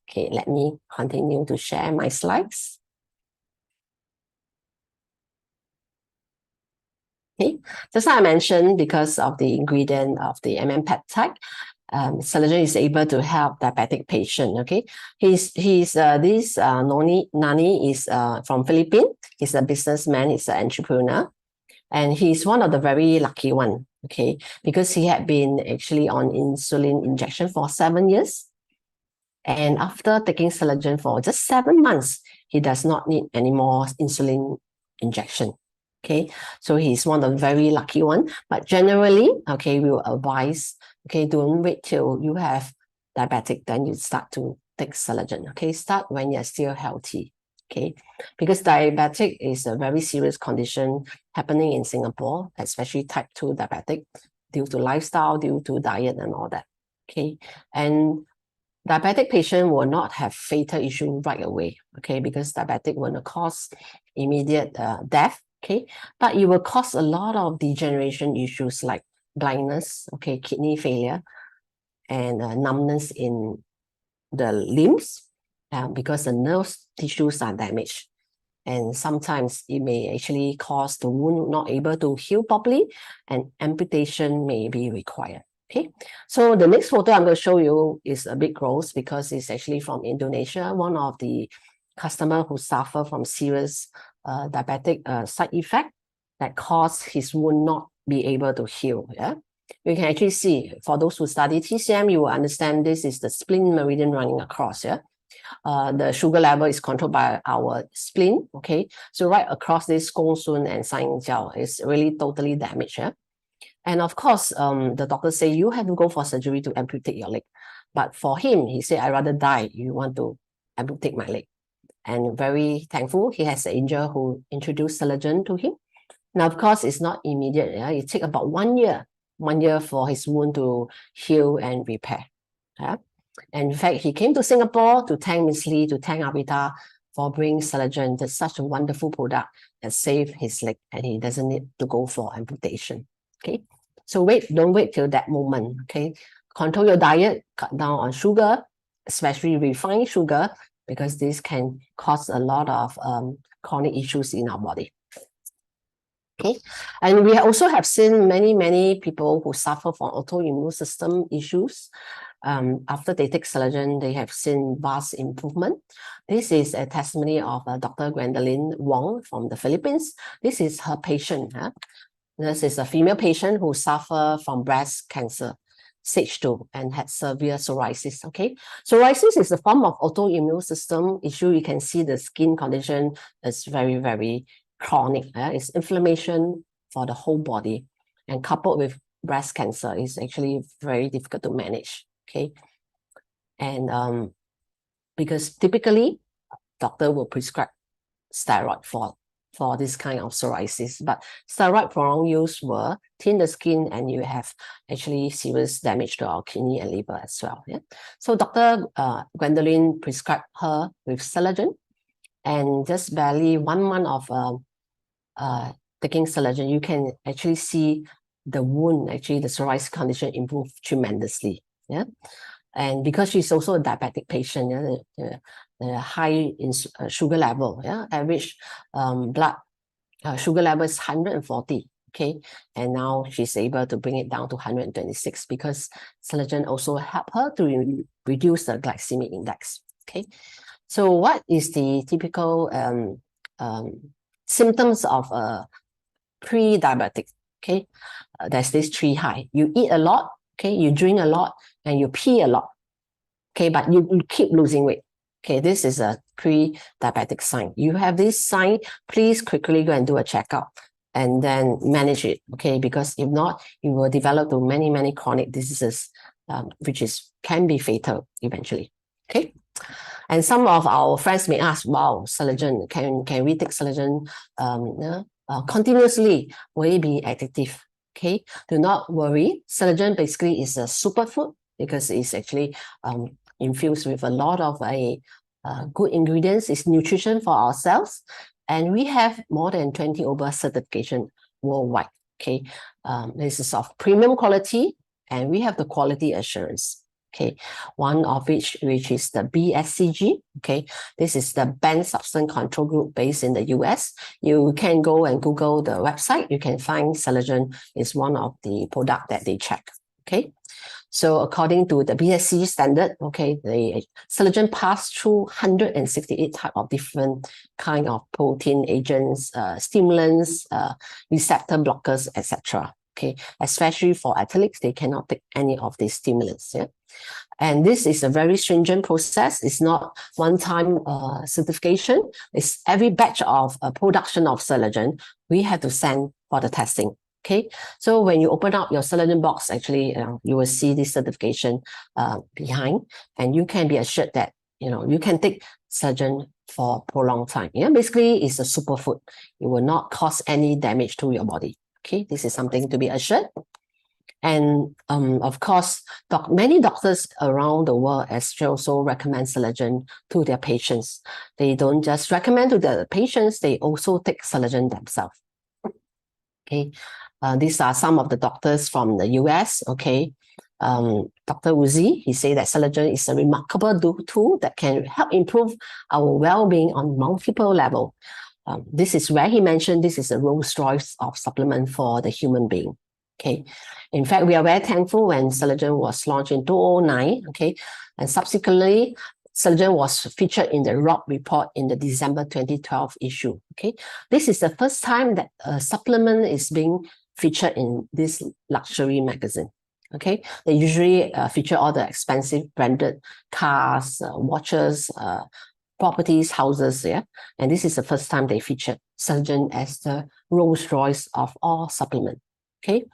Okay, let me continue to share my slides. Okay, just like I mentioned, because of the ingredient of the peptide, Celergen is able to help diabetic patient. Okay, this Nani is from Philippines. He's a businessman. He's an entrepreneur, and he's one of the very lucky one. Okay, because he had been actually on insulin injection for 7 years, and after taking Celergen for just 7 months, he does not need any more insulin injection. Okay, so he's one of the very lucky one. But generally, okay, we will advise, okay, don't wait till you have diabetic, then you start to take Celergen. Okay, start when you're still healthy. Okay, because diabetic is a very serious condition happening in Singapore, especially type 2 diabetic, due to lifestyle, due to diet and all that. Okay, and diabetic patient will not have fatal issue right away. Okay, because diabetic will not cause immediate death. Okay, but it will cause a lot of degeneration issues like blindness, okay, kidney failure, and numbness in the limbs, because the nerve tissues are damaged. And sometimes it may actually cause the wound not able to heal properly, and amputation may be required. Okay, so the next photo I'm going to show you is a bit gross because it's actually from Indonesia. One of the customer who suffer from serious diabetic side effect that caused his wound not be able to heal. Yeah, you can actually see, for those who study TCM, you will understand this is the spleen meridian running across. Yeah. The sugar level is controlled by our spleen. Okay, so right across this gongsun and sangjiao is really totally damaged. Yeah? And of course, the doctor say you have to go for surgery to amputate your leg. But for him, he said, I rather die. You want to amputate my leg. And very thankful, he has an angel who introduced Celergen to him. Now, of course, it's not immediate. Yeah? It takes about 1 year for his wound to heal and repair. Yeah? And in fact, he came to Singapore to thank Miss Lee, to thank Avita for bringing Celergen. That's such a wonderful product that saved his leg, and he doesn't need to go for amputation. Okay, so don't wait till that moment. Okay, control your diet, cut down on sugar, especially refined sugar, because this can cause a lot of chronic issues in our body. Okay, and we also have seen many people who suffer from autoimmune system issues. After they take Celergen, they have seen vast improvement. This is a testimony of Dr. Gwendolyn Wong from the Philippines. This is her patient. This is a female patient who suffered from breast cancer, stage 2, and had severe psoriasis. Okay, psoriasis is a form of autoimmune system issue. You can see the skin condition is very chronic. It's inflammation for the whole body, and coupled with breast cancer is actually very difficult to manage. Okay, and because typically doctor will prescribe steroid for this kind of psoriasis, but steroid prolonged use will thin the skin, and you have actually serious damage to our kidney and liver as well. Yeah, so Dr. Gwendolyn prescribed her with Celergen, and just barely 1 month of taking Celergen, you can actually see the wound, actually the psoriasis condition improve tremendously. Yeah, and because she's also a diabetic patient, yeah, the high in sugar level, yeah, average blood sugar level is 140. Okay, and now she's able to bring it down to 126 because Celergen also help her to reduce the glycemic index. Okay, so what is the typical symptoms of pre-diabetic? Okay, there's this 3 high. You eat a lot, okay, you drink a lot, and you pee a lot. Okay, but you keep losing weight. Okay, this is a pre-diabetic sign. You have this sign, please quickly go and do a checkup and then manage it. Okay, because if not, you will develop to many chronic diseases, which can be fatal eventually. Okay, and some of our friends may ask, wow, Celergen, can we take Celergen continuously? Will it be addictive? Okay, do not worry. Celergen basically is a superfood because it's actually infused with a lot of good ingredients. It's nutrition for ourselves, and we have more than 20 over certification worldwide. Okay, this is of premium quality, and we have the quality assurance. Okay, one of which is the BSCG. Okay, this is the Banned Substance Control Group based in the US. You can go and Google the website. You can find Celergen is one of the product that they check. Okay, so according to the BSCG standard, okay, the Celergen passed through 168 type of different kind of protein agents, stimulants, receptor blockers, etc. Okay, especially for athletes, they cannot take any of these stimulants. Yeah. And this is a very stringent process. It's not one-time certification. It's every batch of production of Celergen, we have to send for the testing. Okay, so when you open up your Celergen box, actually, you will see this certification behind, and you can be assured that you can take Celergen for prolonged time. Yeah, basically, it's a superfood. It will not cause any damage to your body. Okay, this is something to be assured. And of course, many doctors around the world also recommend Celergen to their patients. They don't just recommend to the patients, they also take Celergen themselves. Okay, these are some of the doctors from the US. Okay, Dr. Uzi, he said that Celergen is a remarkable tool that can help improve our well-being on multiple levels. This is where he mentioned this is a Rolls Royce of supplement for the human being. Okay. In fact, we are very thankful when Celergen was launched in 2009. Okay. And subsequently, Celergen was featured in the Rock Report in the December 2012 issue. Okay. This is the first time that a supplement is being featured in this luxury magazine. Okay. They usually feature all the expensive branded cars, watches, properties, houses, yeah. And this is the first time they featured Celergen as the Rolls Royce of all supplement. Okay.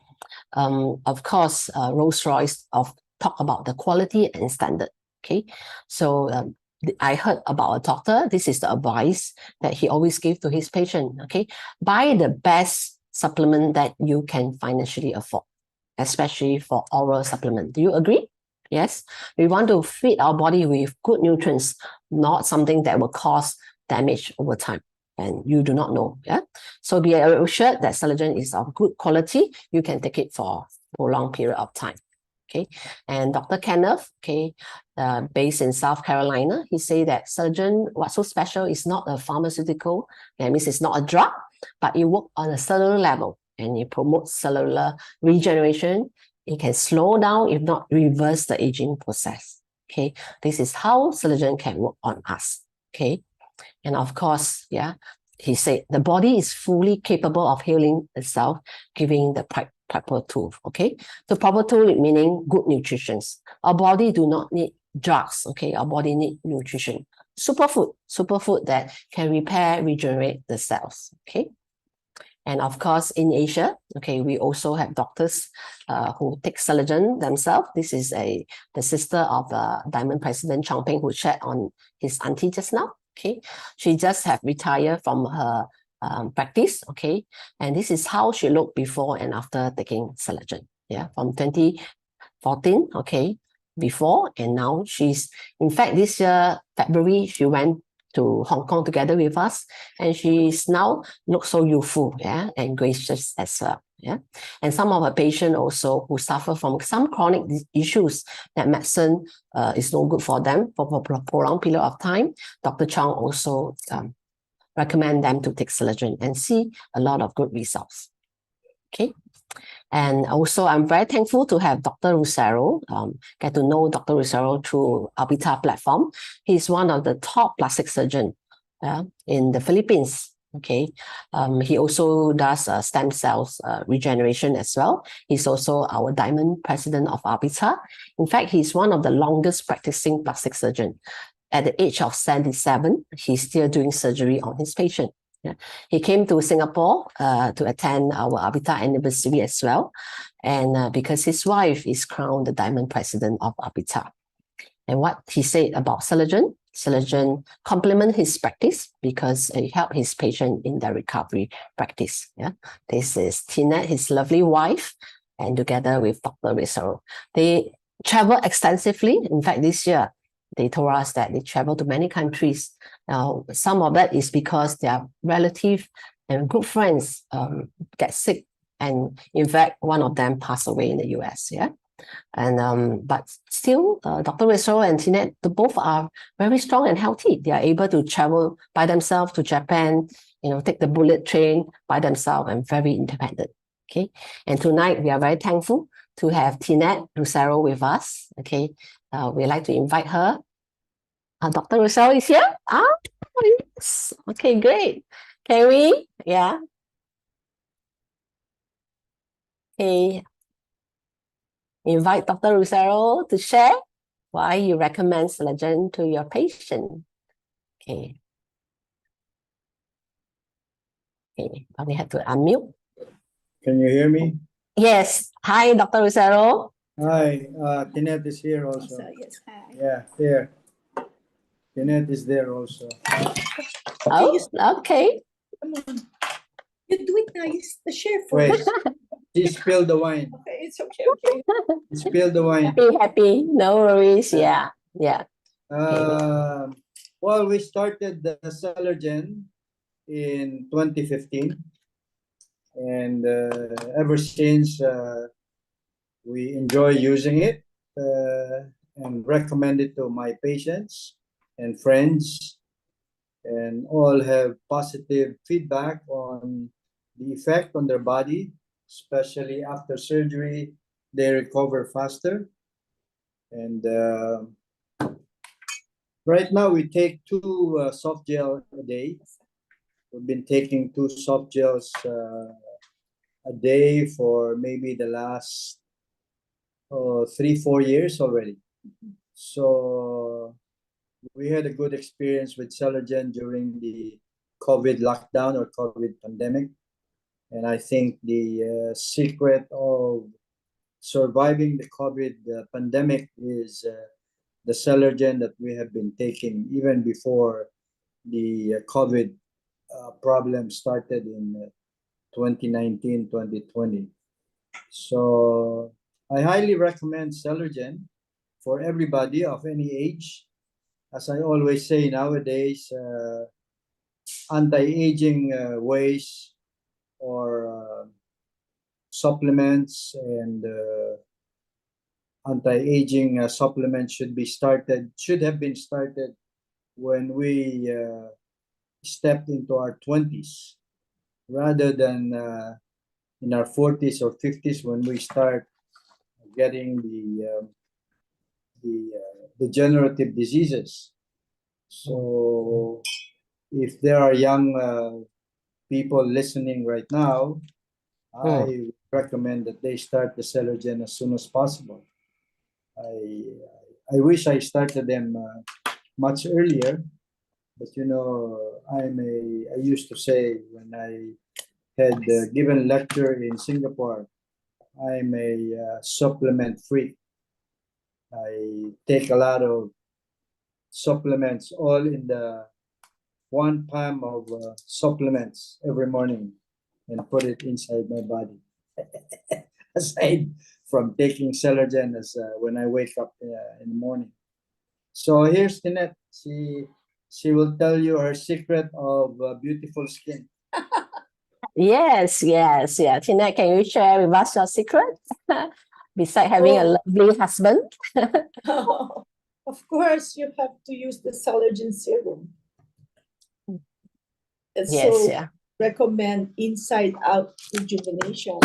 Of course, Rolls Royce of talk about the quality and standard. Okay. So I heard about a doctor. This is the advice that he always gave to his patient. Okay. Buy the best supplement that you can financially afford, especially for oral supplement. Do you agree? Yes, we want to feed our body with good nutrients, not something that will cause damage over time. And you do not know. Yeah. So be assured that Celergen is of good quality. You can take it for a long period of time. Okay. And Dr. Kenneth, okay, based in South Carolina, he said that Celergen, what's so special is not a pharmaceutical. That means it's not a drug, but it works on a cellular level and it promotes cellular regeneration. It can slow down, if not reverse the aging process. Okay, this is how Celergen can work on us. Okay, and of course, yeah, he said the body is fully capable of healing itself, giving the proper tool. Okay, the proper tool meaning good nutrition. Our body do not need drugs. Okay, our body need nutrition, superfood that can repair, regenerate the cells. Okay. And of course, in Asia, okay, we also have doctors who take Celergen themselves. This is the sister of Diamond President Chongping who shared on his auntie just now. Okay, she just have retired from her practice. Okay, and this is how she looked before and after taking Celergen. Yeah, from 2014. Okay, before and now she's, in fact, this year February she went to Hong Kong together with us, and she's now looks so youthful, yeah, and gracious as well, yeah. And some of her patients also who suffer from some chronic issues that medicine is no good for them for a prolonged period of time. Dr. Chong also recommend them to take Celergen and see a lot of good results. Okay. And also, I'm very thankful to have Dr. Lucero, get to know Dr. Lucero through Avita platform. He's one of the top plastic surgeons in the Philippines. Okay, he also does stem cells regeneration as well. He's also our Diamond President of Avita. In fact, he's one of the longest practicing plastic surgeon. At the age of 77, he's still doing surgery on his patient. Yeah. He came to Singapore to attend our Avita anniversary as well. And because his wife is crowned the Diamond President of Avita. And what he said about Celergen, Celergen complement his practice because it helped his patient in their recovery practice. Yeah. This is Tinette, his lovely wife, and together with Dr. Rizzo. They travel extensively. In fact, this year, they told us that they travel to many countries. Now, some of that is because their relative and good friends get sick. And in fact, one of them passed away in the US, yeah. And but still, Dr. Rizzo and Tinette, both are very strong and healthy. They are able to travel by themselves to Japan, take the bullet train by themselves and very independent. Okay. And tonight, we are very thankful to have Tinette Lucero with us. Okay. We'd like to invite her. Dr. Lucero is here? Yes. Okay, great. Can we? Yeah. Okay. Invite Dr. Lucero to share why you recommend Celergen to your patient. Okay. Okay, probably have to unmute. Can you hear me? Yes. Hi, Dr. Lucero. Hi, Tinette is here also. Yes, hi. Yeah, here. Tinette is there also. Oh, okay. Come on. You do it now. The share Wait, first. she spilled the wine. Okay, it's okay. Okay. She spilled the wine. Happy. No worries. Yeah. Yeah. Well, we started the Celergen in 2015. And ever since, We enjoy using it and recommend it to my patients and friends, and all have positive feedback on the effect on their body, especially after surgery. They recover faster. And right now we take 2 soft gel a day. We've been taking 2 soft gels a day for maybe the last 3-4 years already. So we had a good experience with Celergen during the COVID lockdown or COVID pandemic. And I think the secret of surviving the COVID pandemic is the Celergen that we have been taking even before the COVID problem started in 2019, 2020. So I highly recommend Celergen for everybody of any age. As I always say nowadays, anti-aging ways or supplements and anti-aging supplements should have been started when we stepped into our 20s, rather than in our 40s or 50s when we start getting the degenerative diseases. So if there are young people listening right now, I recommend that they start the Celergen as soon as possible. I wish I started them much earlier, but you know, I used to say when I had given lecture in Singapore, I'm a supplement freak. I take a lot of supplements, all in the 1 palm of supplements every morning, and put it inside my body. Aside from taking Celergen as when I wake up in the morning. So here's Tinette. She will tell you her secret of beautiful skin. Yes, yes, yeah. Tina, can you share with us your secret? Besides having a lovely husband. Of course, you have to use the Celergen serum. And Yes, so yeah. recommend inside out rejuvenation.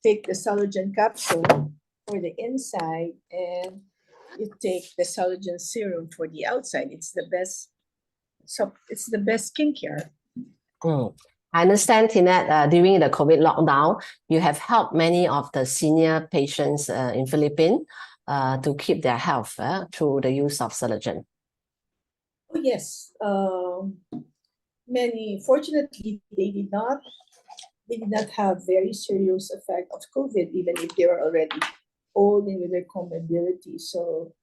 Take the Celergen capsule for the inside, and you take the Celergen serum for the outside. It's the best. So it's the best skincare. I understand, Tinette, during the COVID lockdown, you have helped many of the senior patients in Philippines to keep their health through the use of Celergen. Oh yes, many. Fortunately, they did not have very serious effect of COVID, even if they were already old and with their comorbidity. So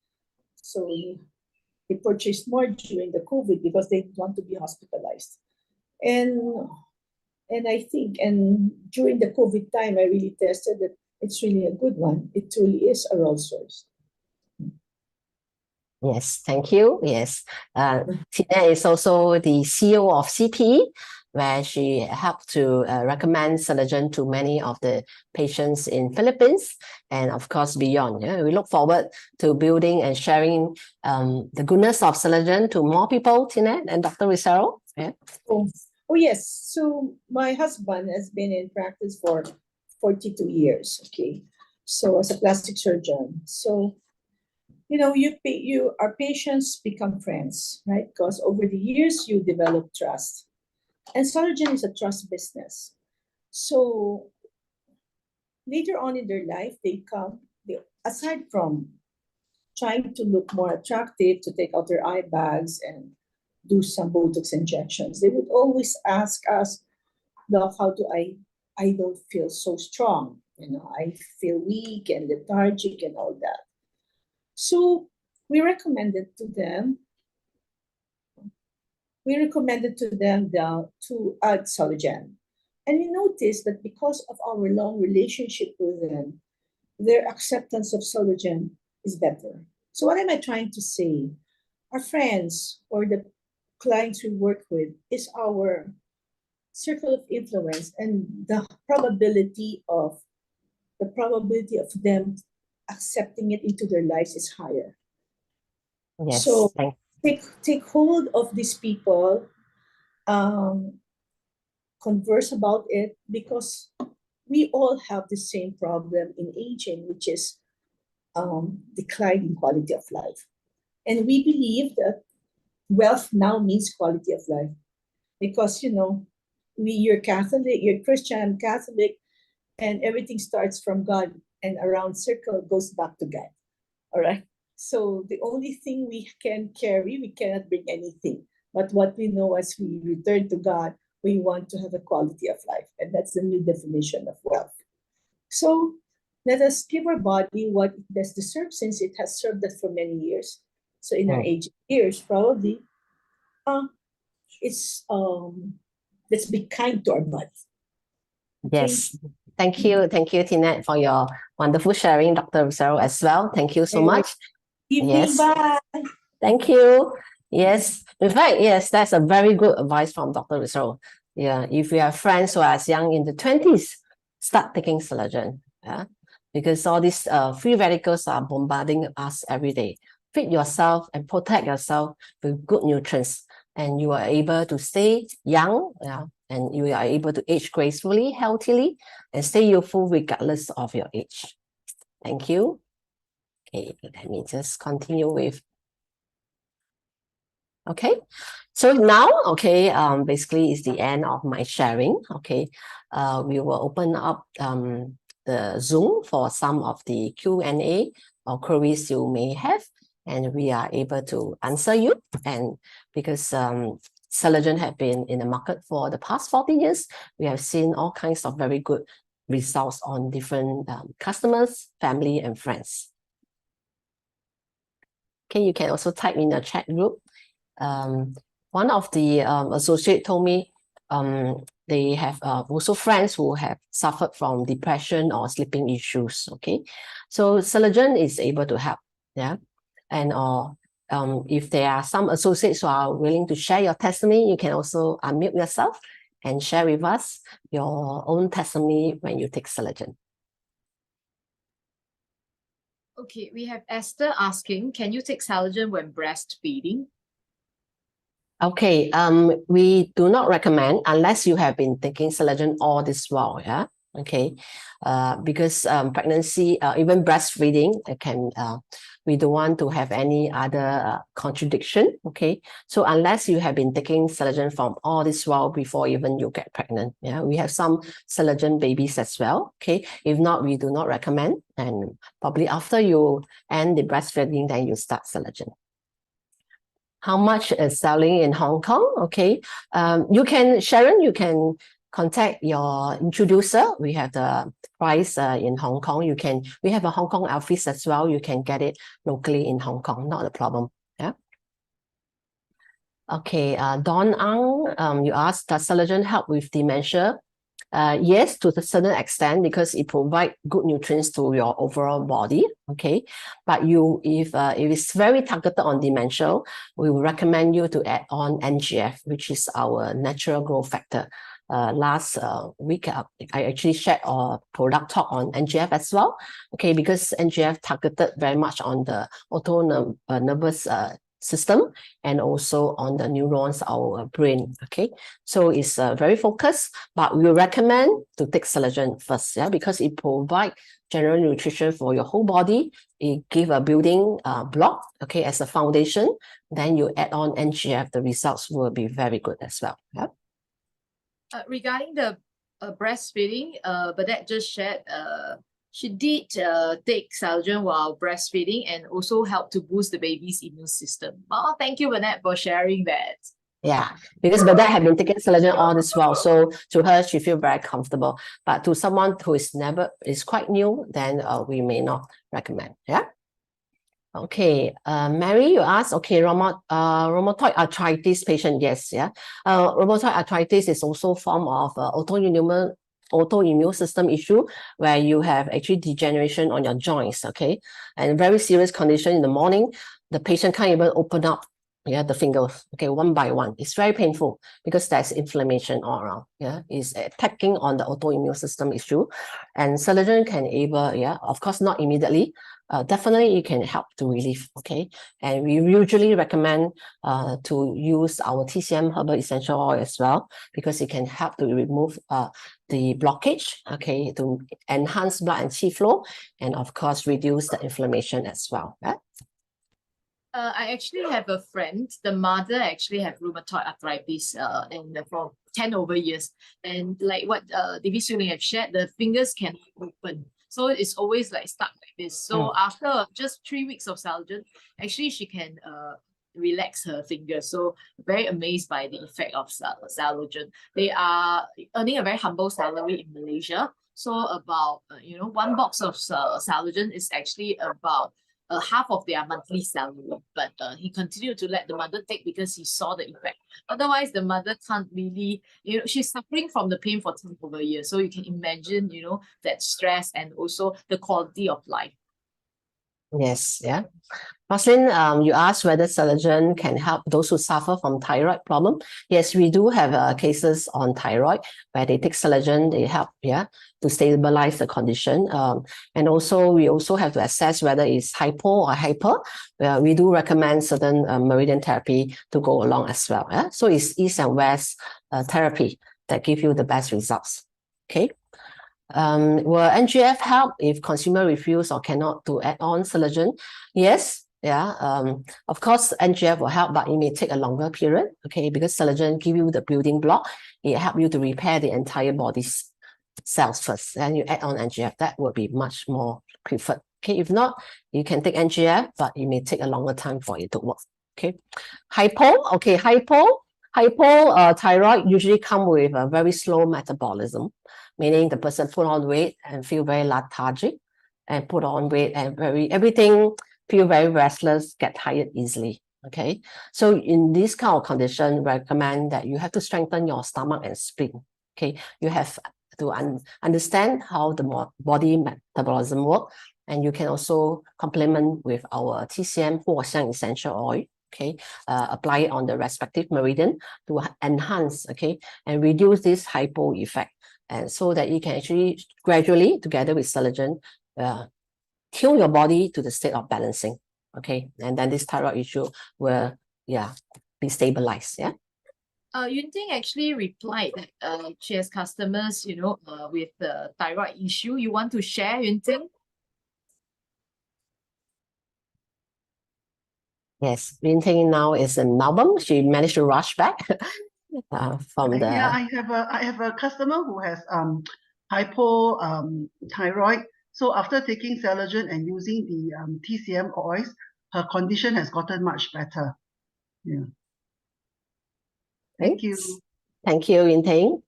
they purchased more during the COVID because they didn't want to be hospitalized. And I think, and during the COVID time, I really tested that it's really a good one. It truly is a Rolls Royce. Yes, thank you. Yes, Tina is also the CEO of CP, where she helped to recommend Celergen to many of the patients in Philippines and of course beyond. Yeah, we look forward to building and sharing the goodness of Celergen to more people, Tina and Dr. Ricero. Yeah. Oh yes. So my husband has been in practice for 42 years. Okay, so as a plastic surgeon, so you know, our patients become friends, right? Because over the years you develop trust, and Celergen is a trust business. So later on in their life, aside from trying to look more attractive, to take out their eye bags and do some Botox injections, they would always ask us, Doc, how do I don't feel so strong. You know, I feel weak and lethargic and all that. So we recommended to them to add Celergen. And we noticed that because of our long relationship with them, their acceptance of Celergen is better. So what am I trying to say? Our friends or the clients we work with is our circle of influence, and the probability of the probability of them accepting it into their lives is higher. Yes. So Thank take hold of these people, converse about it, because we all have the same problem in aging, which is decline in quality of life. And we believe that wealth now means quality of life, because you're Catholic, you're Christian, I'm Catholic, and everything starts from God, and around circle goes back to God. All right. So the only thing we can carry, we cannot bring anything. But what we know, as we return to God, we want to have a quality of life. And that's the new definition of wealth. So let us give our body what it best deserves, since it has served us for many years. So in our aging years, probably, let's be kind to our body. Yes. Thank you, Tinette, for your wonderful sharing, Dr. Rosero, as well. Thank you so Okay. much. Evening, Yes. bye. Thank you. Yes. In fact, yes, that's a very good advice from Dr. Rosero. Yeah, if you have friends who are as young in the 20s, start taking Celergen. Yeah, because all these free radicals are bombarding us every day. Feed yourself and protect yourself with good nutrients, and you are able to stay young. Yeah, and you are able to age gracefully, healthily, and stay youthful regardless of your age. Thank you. Okay, let me just continue with. Okay, so now, okay, basically it's the end of my sharing. Okay, we will open up the Zoom for some of the Q&A or queries you may have, and we are able to answer you. And because Celergen have been in the market for the past 40 years, we have seen all kinds of very good results on different customers, family, and friends. Okay, you can also type in the chat group. One of the associate told me they have also friends who have suffered from depression or sleeping issues. Okay, so Celergen is able to help. Yeah, and if there are some associates who are willing to share your testimony, you can also unmute yourself and share with us your own testimony when you take Celergen. Okay, we have Esther asking, can you take Celergen when breastfeeding? Okay, we do not recommend unless you have been taking Celergen all this while, yeah? Okay, because pregnancy, even breastfeeding, we don't want to have any other contradiction, okay? So unless you have been taking Celergen from all this while before even you get pregnant, yeah? We have some Celergen babies as well, okay? If not, we do not recommend, and probably after you end the breastfeeding, then you start Celergen. How much is selling in Hong Kong? Okay, Sharon, you can contact your introducer. We have the price in Hong Kong. We have a Hong Kong office as well. You can get it locally in Hong Kong, not a problem. Yeah. Okay, Don Ang, you asked, does Celergen help with dementia? Yes, to a certain extent, because it provides good nutrients to your overall body. Okay, but if it's very targeted on dementia, we will recommend you to add on NGF, which is our natural growth factor. Last week, I actually shared a product talk on NGF as well. Okay, because NGF targeted very much on the autonomic nervous system and also on the neurons, our brain. Okay, so it's very focused, but we recommend to take Celergen first, yeah, because it provides general nutrition for your whole body. It gives a building block, okay, as a foundation. Then you add on NGF, the results will be very good as well. Yeah. Regarding the breastfeeding, Bernadette just shared, she did take Celergen while breastfeeding and also helped to boost the baby's immune system. Oh, thank you, Bernadette, for sharing that. Yeah, because Bernadette had been taking Celergen all this while, so to her, she feels very comfortable. But to someone who is quite new, then we may not recommend. Yeah. Okay, Mary, you asked, okay, rheumatoid arthritis patient, yes, yeah. Rheumatoid arthritis is also a form of autoimmune system issue where you have actually degeneration on your joints, okay? And very serious condition in the morning, the patient can't even open up Yeah, the fingers, okay, one by one. It's very painful because there's inflammation all around. Yeah, it's attacking on the autoimmune system issue, and Celergen can able, yeah, of course not immediately. Definitely it can help to relieve. Okay, and we usually recommend to use our TCM herbal essential oil as well because it can help to remove the blockage. Okay, to enhance blood and qi flow, and of course reduce the inflammation as well. Yeah? I actually have a friend, the mother actually have rheumatoid arthritis and for 10 over years. And like what David Siuling have shared, the fingers cannot open. So it's always like stuck like this. So after just 3 weeks of Celergen, actually she can relax her fingers. So very amazed by the effect of Celergen. They are earning a very humble salary in Malaysia. So about, one box of Celergen is actually about half of their monthly salary, but he continued to let the mother take because he saw the effect. Otherwise, the mother can't really, she's suffering from the pain for 10 over years. So you can imagine, that stress and also the quality of life. Yes, yeah. Roslyn, you asked whether Celergen can help those who suffer from thyroid problem. Yes, we do have cases on thyroid where they take Celergen, they help, yeah, to stabilize the condition. And also, we also have to assess whether it's hypo or hyper. We do recommend certain meridian therapy to go along as well. Yeah? So it's east and west therapy that give you the best results. Okay. Will NGF help if consumer refuse or cannot to add on Celergen? Yes, yeah. Of course, NGF will help, but it may take a longer period. Okay, because Celergen give you the building block, it help you to repair the entire body's cells first, and you add on NGF. That would be much more preferred. Okay, if not, you can take NGF, but it may take a longer time for it to work. Okay, hypothyroid usually come with a very slow metabolism, meaning the person put on weight and feel very lethargic, and put on weight and everything feel very restless, get tired easily. Okay, so in this kind of condition, recommend that you have to strengthen your stomach and spleen. Okay, you have to understand how the body metabolism work, and you can also complement with our TCM Hoeekid essential oil. Okay, apply it on the respective meridian to enhance, okay, and reduce this hypo effect, and so that you can actually gradually, together with Celergen, tune your body to the state of balancing. Okay, and then this thyroid issue will, yeah, be stabilized. Yeah. Yun Ting actually replied that she has customers, with the thyroid issue. You want to share, Yun Ting? Yes, Yun Ting now is in Melbourne. She managed to rush back from the. Yeah, I have a customer who has hypothyroid. So after taking Celergen and using the TCM oils, her condition has gotten much better. Yeah. Thank you. Thank you, Yun Ting.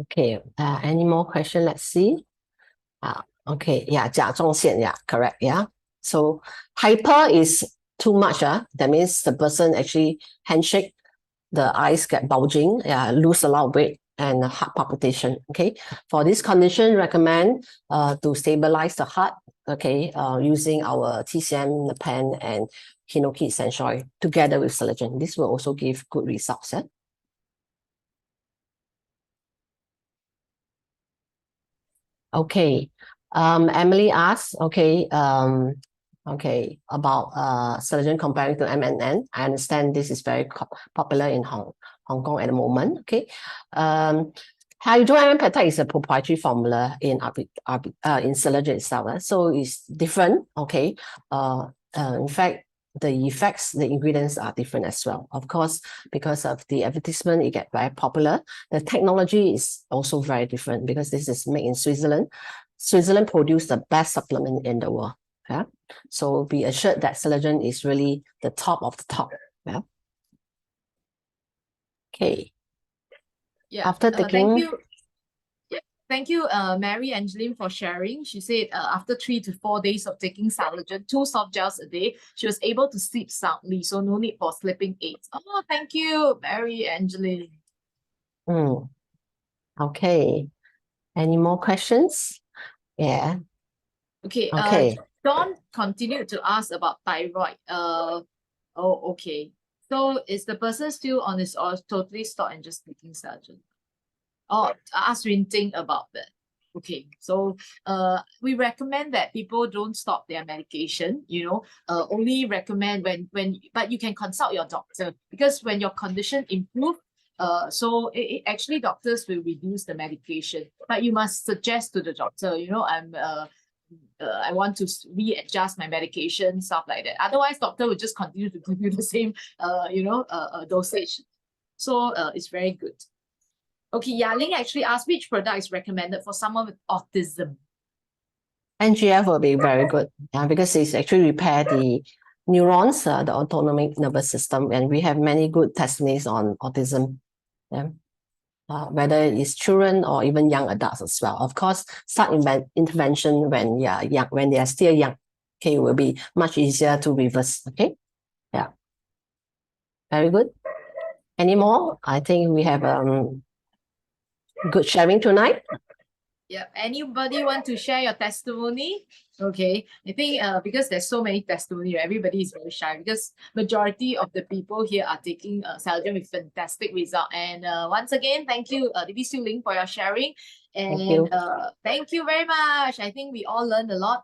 Okay, any more question? Let's see. Okay, yeah, 甲状腺, yeah, correct, yeah. So hyper is too much, that means the person actually handshake, the eyes get bulging, yeah, lose a lot of weight, and heart palpitation. Okay, for this condition, recommend to stabilize the heart, okay, using our TCM pen and hoeekid essential oil together with Celergen. This will also give good results. Okay, Emily asks, okay, about Celergen comparing to MNN. I understand this is very popular in Hong Kong at the moment. Okay, hydroiron peptide is a proprietary formula in Celergen itself, so it's different. Okay, in fact, the effects, the ingredients are different as well. Of course, because of the advertisement, it get very popular. The technology is also very different because this is made in Switzerland. Switzerland produced the best supplement in the world. Yeah, so be assured that Celergen is really the top of the top. Yeah. Okay. Yeah. After taking. Thank you. Thank you, Mary Angeline, for sharing. She said after 3 to 4 days of taking Celergen, 2 soft gels a day, she was able to sleep soundly, so no need for sleeping aids. Oh, thank you, Mary Angeline. Okay. Any more questions? Yeah. Okay. Okay. Don continued to ask about thyroid. Oh, okay. So is the person still on this or totally stopped and just taking Celergen? Oh, ask Rinting about that. Okay, so we recommend that people don't stop their medication, only recommend but you can consult your doctor, because when your condition improve, so actually doctors will reduce the medication, but you must suggest to the doctor, I want to readjust my medication, stuff like that. Otherwise, doctor will just continue to give you the same, dosage. So it's very good. Okay, Yaling actually asked which product is recommended for someone with autism. NGF will be very good, because it's actually repair the neurons, the autonomic nervous system, and we have many good testimonies on autism. Whether it's children or even young adults as well. Of course, start intervention when young, when they are still young. Okay, will be much easier to reverse. Okay, yeah, very good. Any more? I think we have good sharing tonight. Yeah, anybody want to share your testimony? Okay, I think because there's so many testimony, everybody is very shy, because majority of the people here are taking Celergen with fantastic result. And once again, thank you, Siuling, for your sharing. And Thank you. thank you very much. I think we all learned a lot.